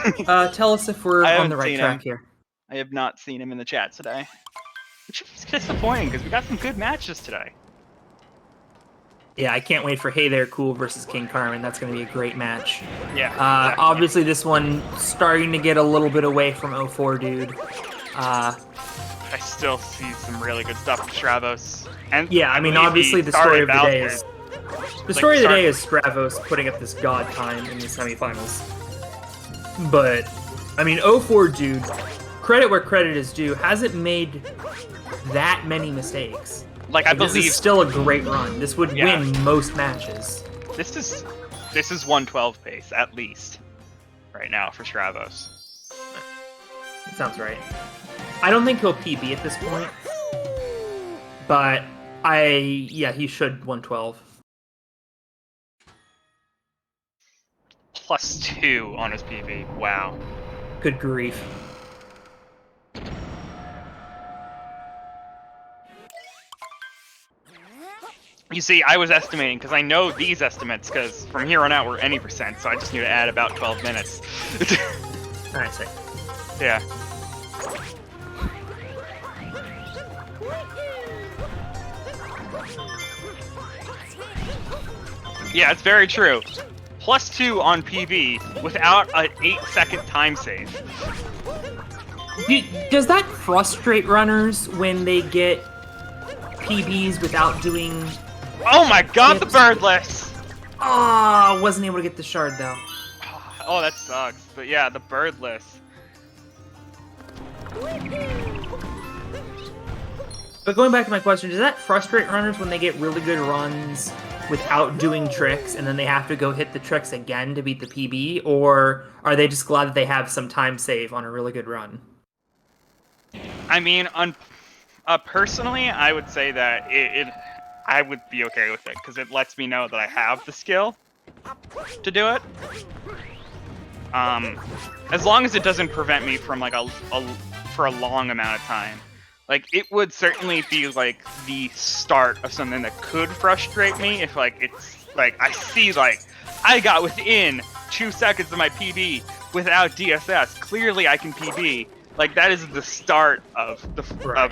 Tell us if we're on the right track here. I have not seen him in the chat today. Which is disappointing, because we got some good matches today. Yeah, I can't wait for Hey There Cool versus King Carmen. That's going to be a great match. Yeah. Exactly. Obviously, this one starting to get a little bit away from 04dude. I still see some really good stuff from Stravos. And yeah, I mean, obviously the story of the day is Stravos putting up this god time in the semifinals. But I mean, 04dude, credit where credit is due, hasn't made that many mistakes. Like, I believe this is still a great run. This would win most matches. This is 112 pace at least right now for Stravos. That sounds right. I don't think he'll PB at this point, but he should 112. +2 on his PB. Wow. Good grief. You see, I was estimating, because I know these estimates, because from here on out we're any %, so I just need to add about 12 minutes. I see. Yeah. Yeah, it's very true. +2 on PB without an 8-second time save. Does that frustrate runners when they get PBs without doing... Oh my god, the birdless! Oh, wasn't able to get the shard though. Oh, that sucks. But yeah, the birdless. But going back to my question, does that frustrate runners when they get really good runs without doing tricks and then they have to go hit the tricks again to beat the PB? Or are they just glad that they have some time save on a really good run? I mean, personally, I would say that I would be okay with it because it lets me know that I have the skill to do it. As long as it doesn't prevent me from like for a long amount of time. Like it would certainly be like the start of something that could frustrate me if like it's like I see like I got within 2 seconds of my PB without DSS. Clearly I can PB. Like that is the start of the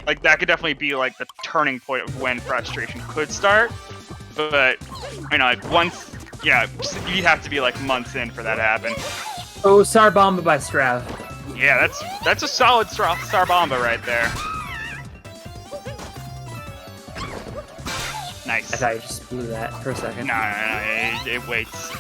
like that could definitely be like the turning point of when frustration could start. But you know, like once you have to be like months in for that to happen. Oh, Sarbomba by Strav. Yeah, that's a solid Sarbomba right there. Nice. I thought you just blew that for a second. No, it waits.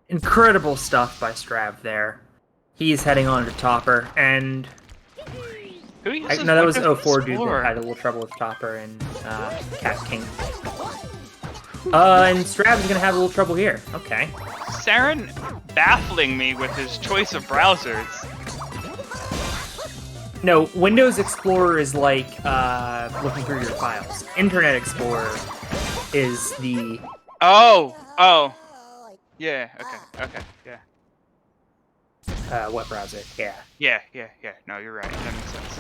Incredible stuff by Strav there. He's heading on to Topper, and... Who uses no, that was Windows 04dude Explorer? that had a little trouble with Topper and Cat King. And Strav's gonna have a little trouble here. Okay. Saren baffling me with his choice of browsers. No, Windows Explorer is like looking through your files. Internet Explorer is the... Oh. Yeah, okay, yeah. web browser, yeah. Yeah. No, you're right. That makes sense.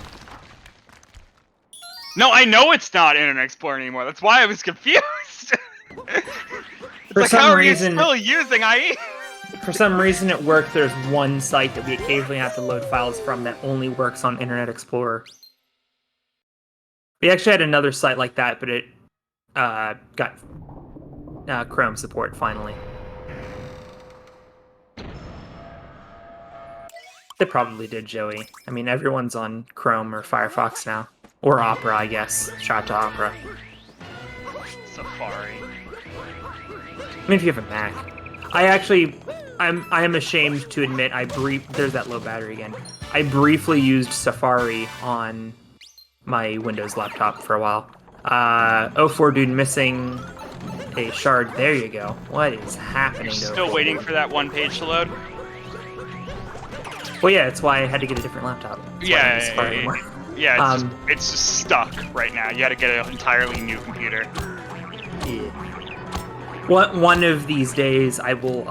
No, I know it's not Internet Explorer anymore. That's why I was confused. For like, some how reason, are you still using IE? For some reason at work, there's one site that we occasionally have to load files from that only works on Internet Explorer. We actually had another site like that, but it got Chrome support finally. They probably did, Joey. I mean, everyone's on Chrome or Firefox now. Or Opera, I guess. Shout out to Opera. Safari. I mean, if you have a Mac. I am ashamed to admit there's that low battery again. I briefly used Safari on my Windows laptop for a while. 04dude missing a shard. There you go. What is happening? You're still waiting for that one page to load? Well, yeah, that's why I had to get a different laptop. Yeah, it's just stuck right now. You had to get an entirely new computer. Yeah. One of these days, I will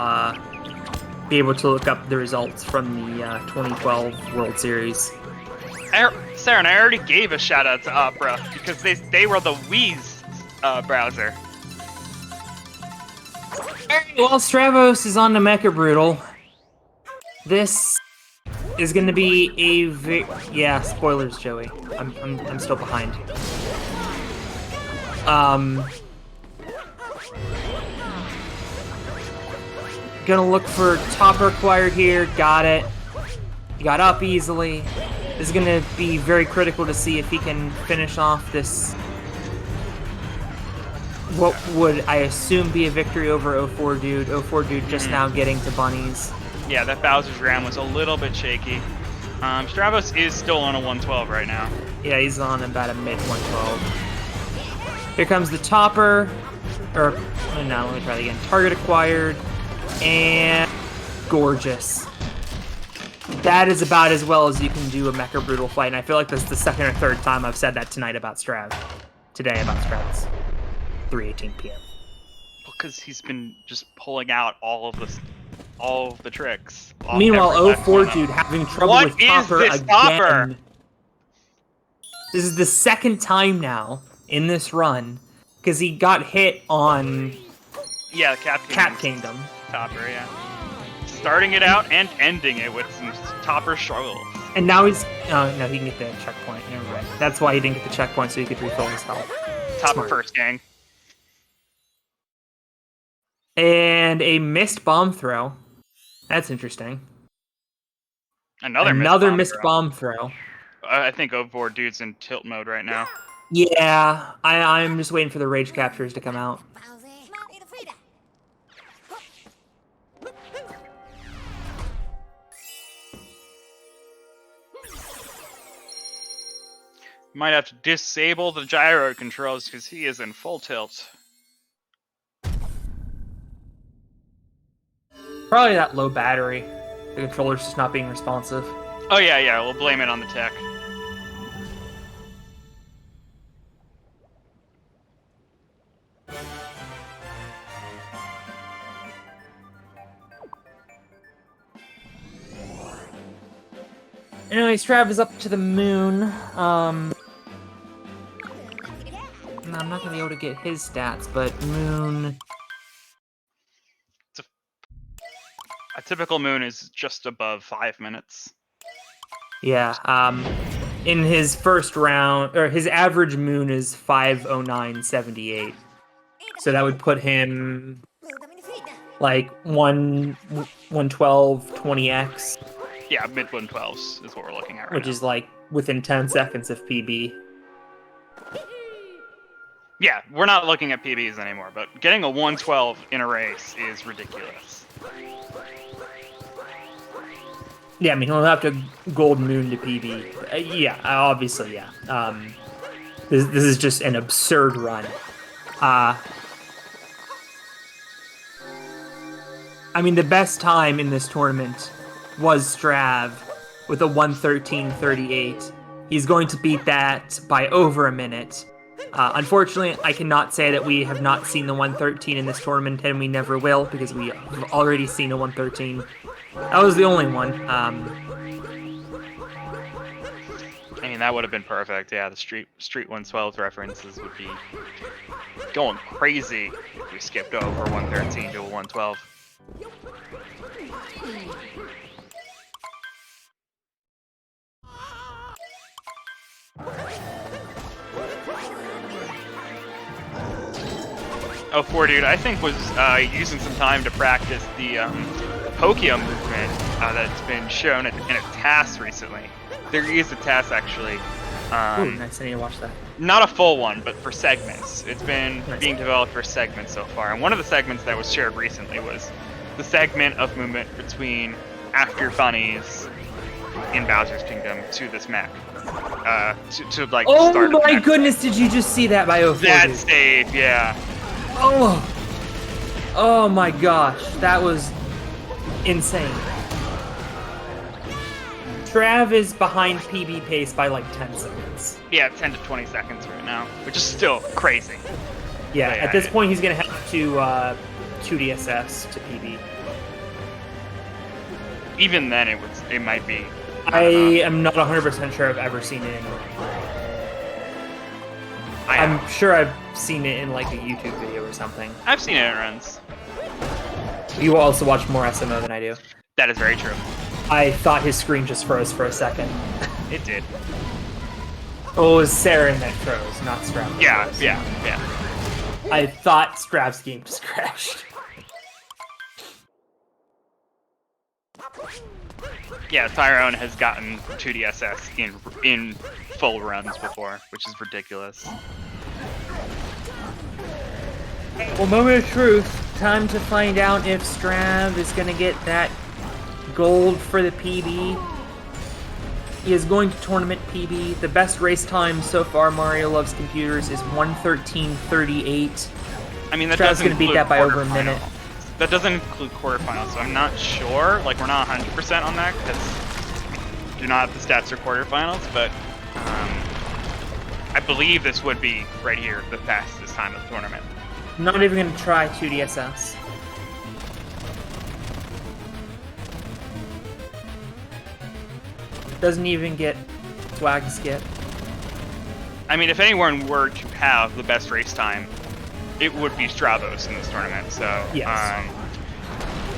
be able to look up the results from the 2012 World Series. Saren, I already gave a shout out to Opera because they were the Wii's browser. Alright, well, Stravos is on the Mecha Brutal. This is going to be a yeah, spoilers, Joey. I'm still behind. Gonna look for Topper acquired here. Got it. He got up easily. This is gonna be very critical to see if he can finish off this. What would I assume be a victory over 04dude? 04dude just now getting to bunnies. Yeah, that Bowser's Ram was a little bit shaky. Stravos is still on a 112 right now. Yeah, he's on about a mid 112. Here comes the Topper. No, let me try that again. Target acquired. And gorgeous. That is about as well as you can do a Mecha Brutal fight, and I feel like this is the second or third time I've said that tonight about Strav. Today about Strav's. 3:18 p.m. Because he's been just pulling out all of the tricks. Meanwhile, 04dude having trouble with Topper again. Topper? This is the second time now in this run, because he got hit on Cat Kingdom. Topper, yeah. Starting it out and ending it with some Topper struggles. And now he's... Oh, no, he can get the checkpoint. Never mind. That's why he didn't get the checkpoint, so he could refill his health. Topper first, gang. And a missed bomb throw. That's interesting. Another missed bomb throw. I think 04dude's in tilt mode right now. Yeah, I'm just waiting for the rage captures to come out. Might have to disable the gyro controls because he is in full tilt. Probably that low battery. The controller's just not being responsive. Oh yeah, we'll blame it on the tech. Anyway, Strav is up to the moon. I'm not gonna be able to get his stats, but moon. A typical moon is just above 5 minutes. Yeah. In his first round, or his average moon is 509.78. So that would put him like 112 20x. Yeah, mid 112s is what we're looking at right now. Which is like within 10 seconds of PB. Yeah, we're not looking at PBs anymore, but getting a 112 in a race is ridiculous. Yeah, I mean, he'll have to gold moon to PB. Yeah, obviously, yeah. This is just an absurd run. I mean, the best time in this tournament was Strav with a 1:13.38. He's going to beat that by over a minute. Unfortunately, I cannot say that we have not seen the 1:13 in this tournament, and we never will, because we have already seen a 1:13. That was the only one. I mean, that would have been perfect. Yeah, the Street 112 references would be going crazy if we skipped over 113 to a 112. Oh, 04dude, I think was using some time to practice the Pokio movement that's been shown in a task recently. There is a task actually. Ooh, nice. I need to watch that. Not a full one, but for segments. It's been being developed for segments so far. And one of the segments that was shared recently was the segment of movement between after bunnies in Bowser's Kingdom to this mech. To like oh start my goodness, did you just see that by 04dude? That save, yeah. Oh my gosh, that was insane. Trav is behind PB pace by like 10 seconds. Yeah, 10 to 20 seconds right now, which is still crazy. Yeah, at this point he's going to have to 2DSS to PB. Even then, it might be. I am not 100% sure I've ever seen it in a I'm sure I've seen it in like a YouTube video or something. I've seen it in runs. You also watch more SMO than I do. That is very true. I thought his screen just froze for a second. It did. Oh, it was Saren that froze, not Strav. Yeah. I thought Strav's game just crashed. Yeah, Tyrone has gotten 2DSS in full runs before, which is ridiculous. Well, moment of truth. Time to find out if Strav is going to get that gold for the PB. He is going to tournament PB. The best race time so far, Mario Loves Computers, is 1:13.38. I mean, Strav's going to beat that by over a minute. That doesn't include quarterfinals, so I'm not sure. Like, we're not 100% on that because we do not have the stats for quarterfinals, but I believe this would be right here the fastest time of the tournament. Not even going to try 2DSS. Doesn't even get swag skip. I mean, if anyone were to have the best race time, it would be Stravos in this tournament. So yes.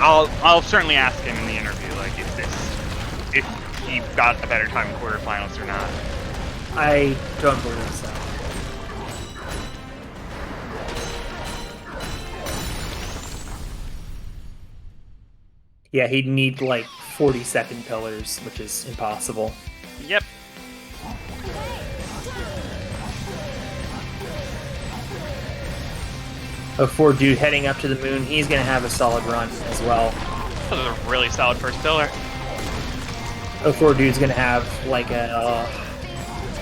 I'll certainly ask him in the interview, like, if he got a better time in quarterfinals or not. I don't believe so. Yeah, he'd need like 40-second pillars, which is impossible. Yep. A 04dude heading up to the moon, he's going to have a solid run as well. That was a really solid first pillar. 04dude's going to have like a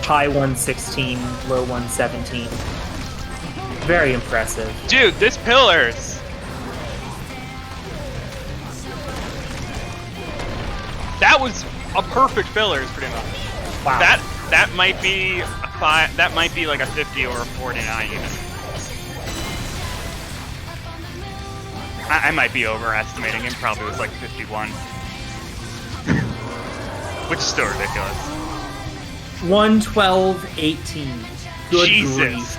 High 116, low 117. Very impressive. Dude, this pillars. That was a perfect pillars, pretty much. Wow. That might be that might be like a 50 or a 49 unit. I might be overestimating him. Probably was like 51, which is still ridiculous. 112.18. Good Jesus. grief.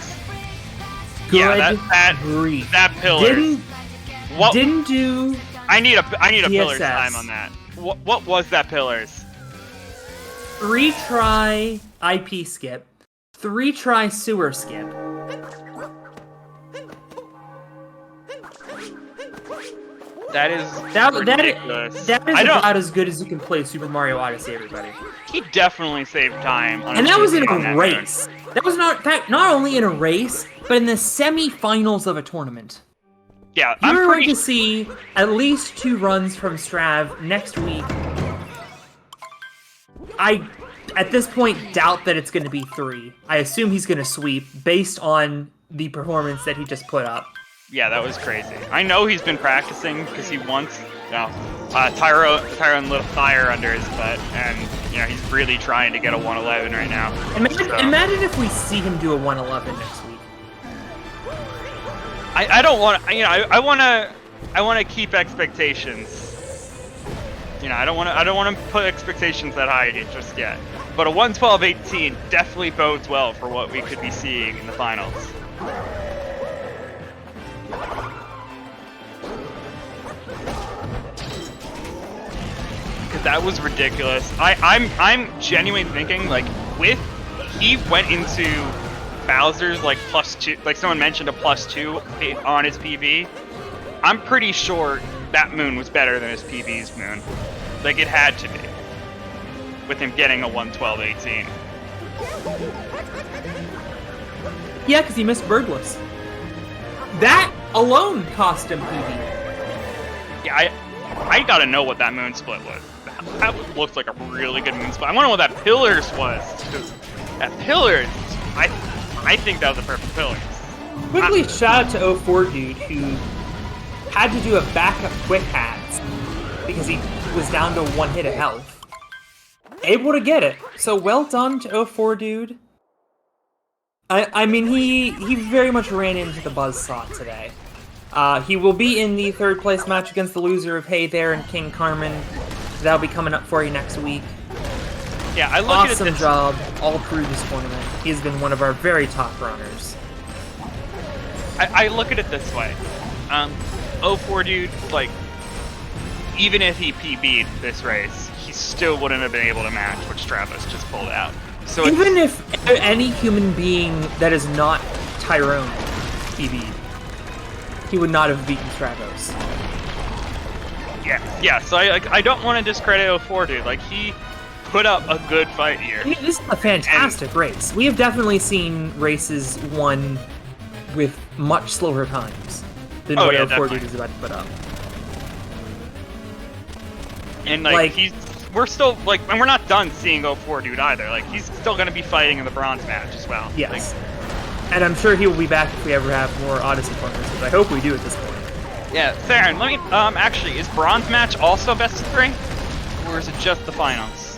Good Yeah, grief. that pillars. Didn't do. I need a pillars DSS. time on that. What was that pillars? 3-try IP skip. 3-try sewer skip. That is ridiculous. That is about as good as you can play Super Mario Odyssey, everybody. He definitely saved time. On And that was in that a race. That was not only in a race, but in the semifinals of a tournament. Yeah, You're going to see at least 2 runs from Strav next week. I, at this point, doubt that it's going to be 3. I assume he's going to sweep based on the performance that he just put up. Yeah, that was crazy. I know he's been practicing because he wants, Tyrone lit a fire under his butt, and he's really trying to get a 111 right now. Imagine if we see him do a 111 next week. I don't want I want to keep expectations. I don't want to put expectations that high just yet. But a 112-18 definitely bodes well for what we could be seeing in the finals. Because that was ridiculous. I'm genuinely thinking he went into Bowser's like +2, like someone mentioned a +2 on his PB. I'm pretty sure that moon was better than his PB's moon. Like it had to be. With him getting a 112-18. Yeah, because he missed Birdless. That alone cost him PB. Yeah, I gotta know what that moon split was. That looks like a really good moon split. I wonder what that pillars was. Because that pillars, I think that was a perfect pillars. Quickly shout out to 04dude who had to do a backup quick hats because he was down to 1 hit of health. Able to get it. So well done to 04dude. I mean, he very much ran into the buzzsaw today. He will be in the 3rd place match against the loser of Hey There and King Carmen. That'll be coming up for you next week. Yeah, I look awesome at it job all through this tournament. He has been one of our very top runners. I look at it this way. 04dude, even if he PB'd this race, he still wouldn't have been able to match what Stravos just pulled out. So even if any human being that is not Tyrone PB'd, he would not have beaten Stravos. Yeah. So I don't want to discredit 04dude. Like he put up a good fight here. I mean, this is a fantastic race. We have definitely seen races won with much slower times than what 04dude is about to put up. And we're still and we're not done seeing 04dude either. Like he's still going to be fighting in the bronze match as well. Yes. And I'm sure he will be back if we ever have more Odyssey tournaments, which I hope we do at this point. Yeah, Theron, let me, actually, is bronze match also best of 3? Or is it just the finals?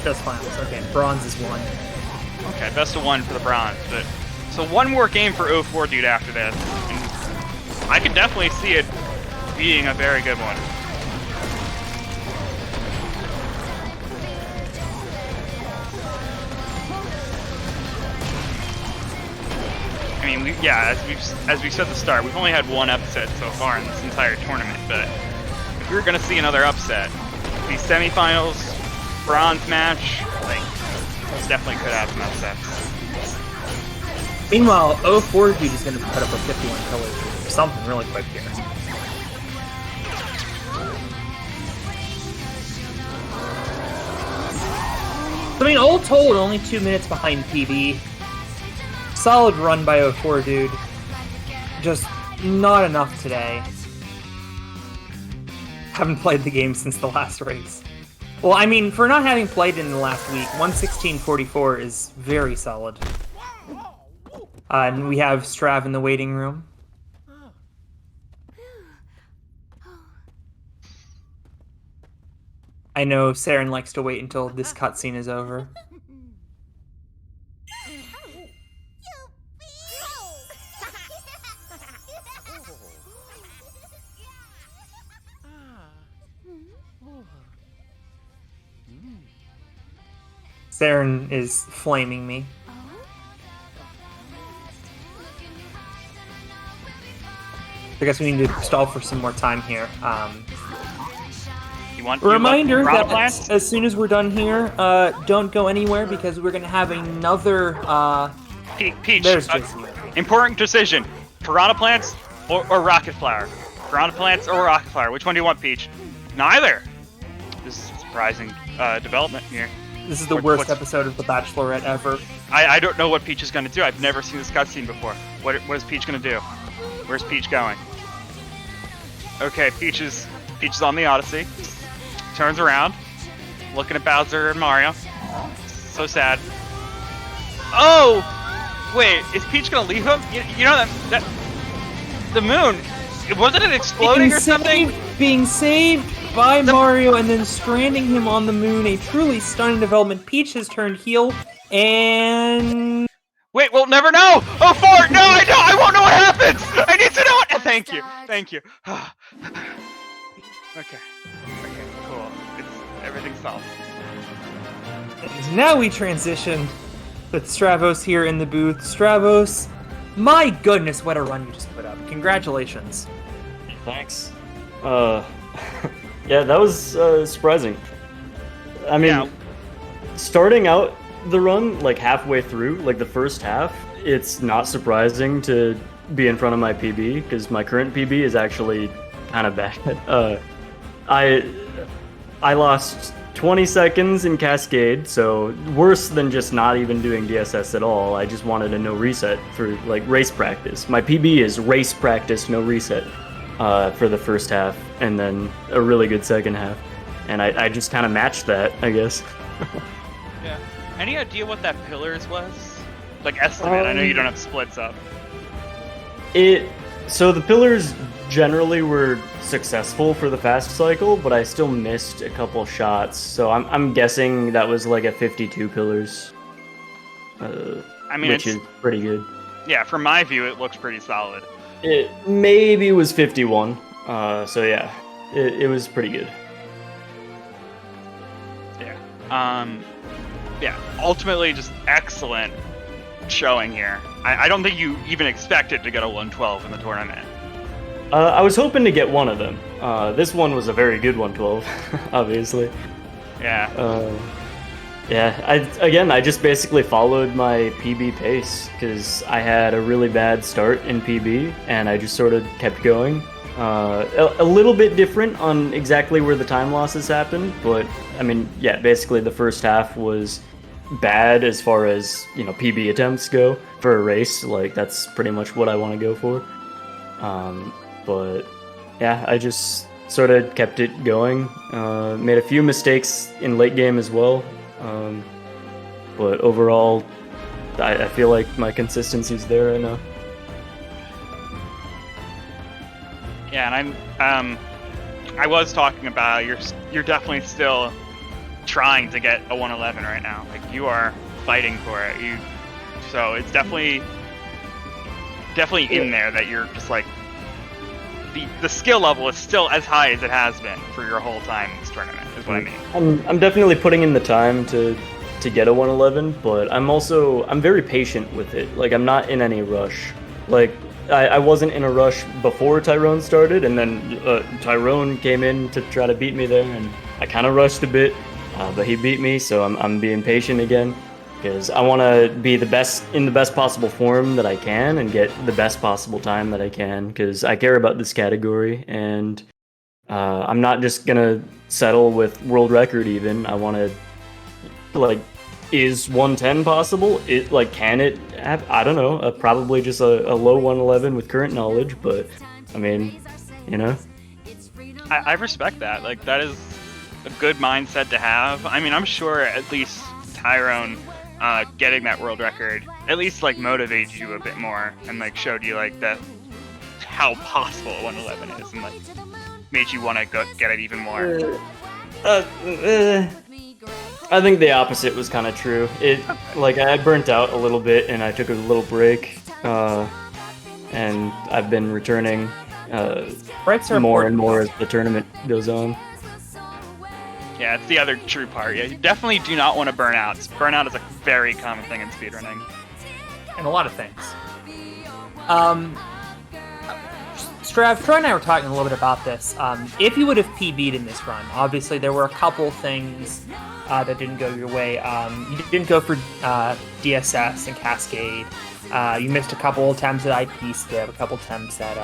Just finals, okay. Bronze is 1. Okay, best of 1 for the bronze, but... So 1 more game for 04dude after this. And I could definitely see it being a very good one. I mean, as we said at the start, we've only had 1 upset so far in this entire tournament, but if we were going to see another upset, these semifinals, bronze match, definitely could have some upsets. Meanwhile, 04dude is going to put up a 51 pillars or something really quick here. I mean, all told, only 2 minutes behind PB. Solid run by 04dude. just not enough today. Haven't played the game since the last race. Well, I mean, for not having played in the last week, 1:16:44 is very solid. And we have Strav in the waiting room. I know Saren likes to wait until this cutscene is over. Saren is flaming me. I guess we need to stall for some more time here. Reminder that as soon as we're done here, don't go anywhere because we're gonna have another. Peach. There's important decision: piranha plants or rocket flower. Piranha plants or rocket flower. Which one do you want, Peach? Neither. This is a surprising development here. This is the worst episode of The Bachelorette ever. I don't know what Peach is going to do. I've never seen this cutscene before. What is Peach going to do? Where's Peach going? Okay, Peach is on the Odyssey. Turns around, looking at Bowser and Mario. So sad. Oh! Wait, is Peach going to leave him? You know that the moon, wasn't it exploding or something? Being saved by Mario and then stranding him on the moon, a truly stunning development. Peach has turned heel, and... Wait, we'll never know! Oh, 4! No, I won't know what happens! I need to know what... Thank you. Okay, cool. Everything's solved. And now we transition with Stravos here in the booth. Stravos, my goodness, what a run you just put up. Congratulations. Thanks. Yeah, that was surprising. I mean, starting out the run, like halfway through, like the first half, it's not surprising to be in front of my PB, because my current PB is actually kind of bad. I lost 20 seconds in Cascade, so worse than just not even doing DSS at all. I just wanted a no reset for like race practice. My PB is race practice, no reset. For the first half, and then a really good second half. And I just kind of matched that, I guess. Yeah. Any idea what that pillars was? Like, estimate. I know you don't have splits up. So the pillars generally were successful for the fast cycle, but I still missed a couple shots. So I'm guessing that was like a 52 pillars. I mean, which is pretty good. Yeah, from my view, it looks pretty solid. It maybe was 51, so yeah, it was pretty good. Yeah, ultimately just excellent showing here. I don't think you even expected to get a 112 in the tournament. I was hoping to get one of them. This one was a very good 112, obviously. Yeah. I just basically followed my PB pace because I had a really bad start in PB, and I just sort of kept going. A little bit different on exactly where the time losses happened, but I mean, yeah, basically the first half was bad as far as, you know, PB attempts go for a race. Like, that's pretty much what I want to go for. But yeah, I just sort of kept it going. Made a few mistakes in late game as well. But overall, I feel like my consistency's there right now. Yeah, and I was talking about you're definitely still trying to get a 111 right now. Like, you are fighting for it. So it's definitely in there that you're just like the skill level is still as high as it has been for your whole time in this tournament. Is what I mean. I'm definitely putting in the time to get a 111, but I'm very patient with it. Like, I'm not in any rush. Like, I wasn't in a rush before Tyrone started, and then Tyrone came in to try to beat me there, and I kind of rushed a bit, but he beat me, so I'm being patient again, because I want to be in the best possible form that I can and get the best possible time that I can, because I care about this category, and I'm not just gonna settle with world record even. I want to, like, is 110 possible? Can it have, I don't know, probably just a low 111 with current knowledge, but I mean, you know. I respect that. Like, that is a good mindset to have. I mean, I'm sure at least Tyrone getting that world record at least like motivated you a bit more and like showed you like that how possible 111 is and like made you want to go get it even more. I think the opposite was kind of true. I burnt out a little bit and I took a little break, and I've been returning Breaks are more important. and more as the tournament goes on. Yeah, it's the other true part. Yeah, you definitely do not want to burn out. Burnout is a very common thing in speedrunning. And a lot of things. Strav, Troy and I were talking a little bit about this. If you would have PB'd in this run, obviously there were a couple things that didn't go your way. You didn't go for DSS and Cascade. You missed a couple attempts at IP skip, a couple attempts at...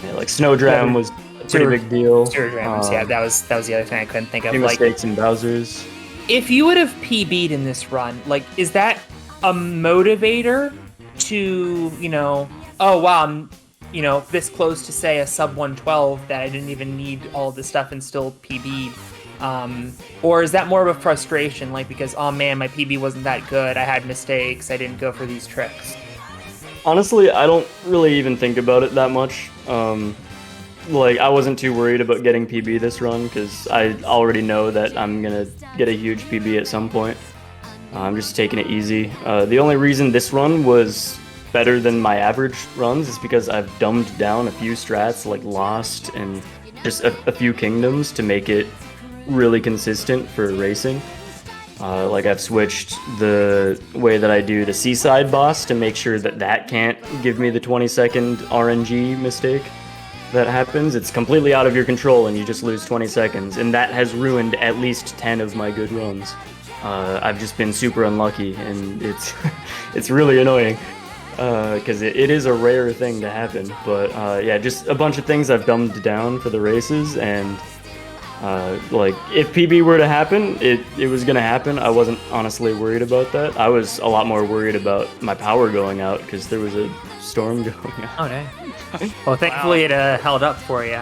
Yeah, like Snowdram was a pretty big deal. Snowdrams, yeah, that was the other thing I couldn't think of. Few mistakes in Bowser's. If you would have PB'd in this run, like, is that a motivator to, oh wow, I'm, this close to say a sub 112 that I didn't even need all this stuff and still PB'd? Or is that more of a frustration, like, because, oh man, my PB wasn't that good, I had mistakes, I didn't go for these tricks? Honestly, I don't really even think about it that much. I wasn't too worried about getting PB this run because I already know that I'm gonna get a huge PB at some point. I'm just taking it easy. The only reason this run was better than my average runs is because I've dumbed down a few strats like Lost and just a few kingdoms to make it really consistent for racing. I've switched the way that I do the Seaside boss to make sure that can't give me the 20-second RNG mistake that happens. It's completely out of your control and you just lose 20 seconds, and that has ruined at least 10 of my good runs. I've just been super unlucky, and it's it's really annoying because it is a rare thing to happen. But yeah, just a bunch of things I've dumbed down for the races, and if PB were to happen, it was gonna happen. I wasn't honestly worried about that. I was a lot more worried about my power going out because there was a storm going out. Oh, dang. Well, thankfully it held up for you.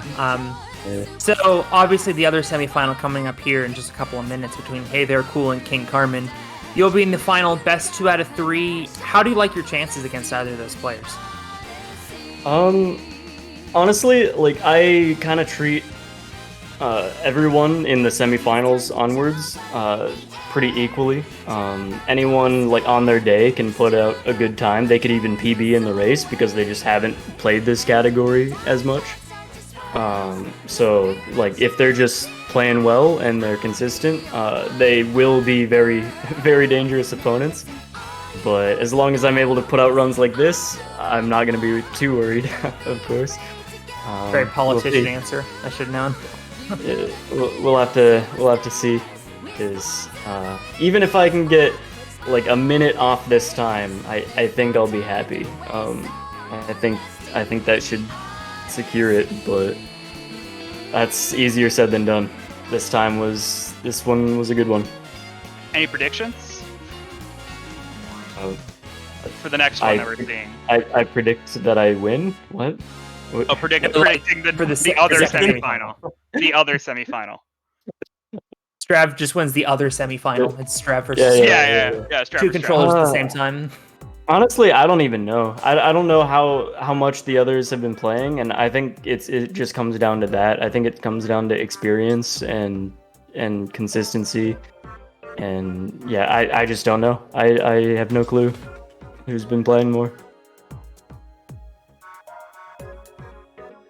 So, obviously the other semifinal coming up here in just a couple of minutes between Hey There Cool and King Carmen. You'll be in the final best 2 out of 3. How do you like your chances against either of those players? Honestly, I kind of treat everyone in the semifinals onwards pretty equally. Anyone on their day can put out a good time. They could even PB in the race because they just haven't played this category as much. So if they're just playing well and they're consistent, they will be very, very dangerous opponents. But as long as I'm able to put out runs like this, I'm not going to be too worried, of course. Very politician answer. I should have known. We'll have to see, because even if I can get a minute off this time, I think I'll be happy. I think that should secure it, but that's easier said than done. This one was a good one. Any predictions for the next one that we're seeing? I predict that I win. What? Oh, predicting the other semifinal. The other semifinal. Strav just wins the other semifinal. Yeah. It's Strav versus Yeah. Strav 2 versus controllers Strav. at the same time. Honestly, I don't even know. I don't know how much the others have been playing, and I think it just comes down to that. I think it comes down to experience and consistency, and yeah, I just don't know. I have no clue who's been playing more.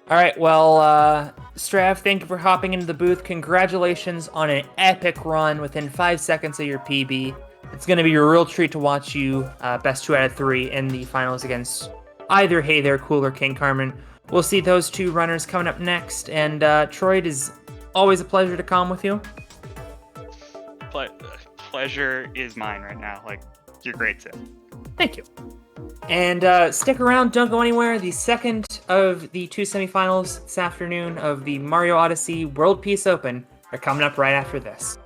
All right, well, Strav, thank you for hopping into the booth. Congratulations on an epic run within 5 seconds of your PB. It's going to be a real treat to watch you best 2 out of 3 in the finals against either Hey There Cool or King Carmen. We'll see those 2 runners coming up next. And Troy, it is always a pleasure to come with you. Pleasure is mine right now. You're great, Sim. Thank you. And stick around, don't go anywhere. The second of the 2 semifinals this afternoon of the Mario Odyssey World Peace Open are coming up right after this.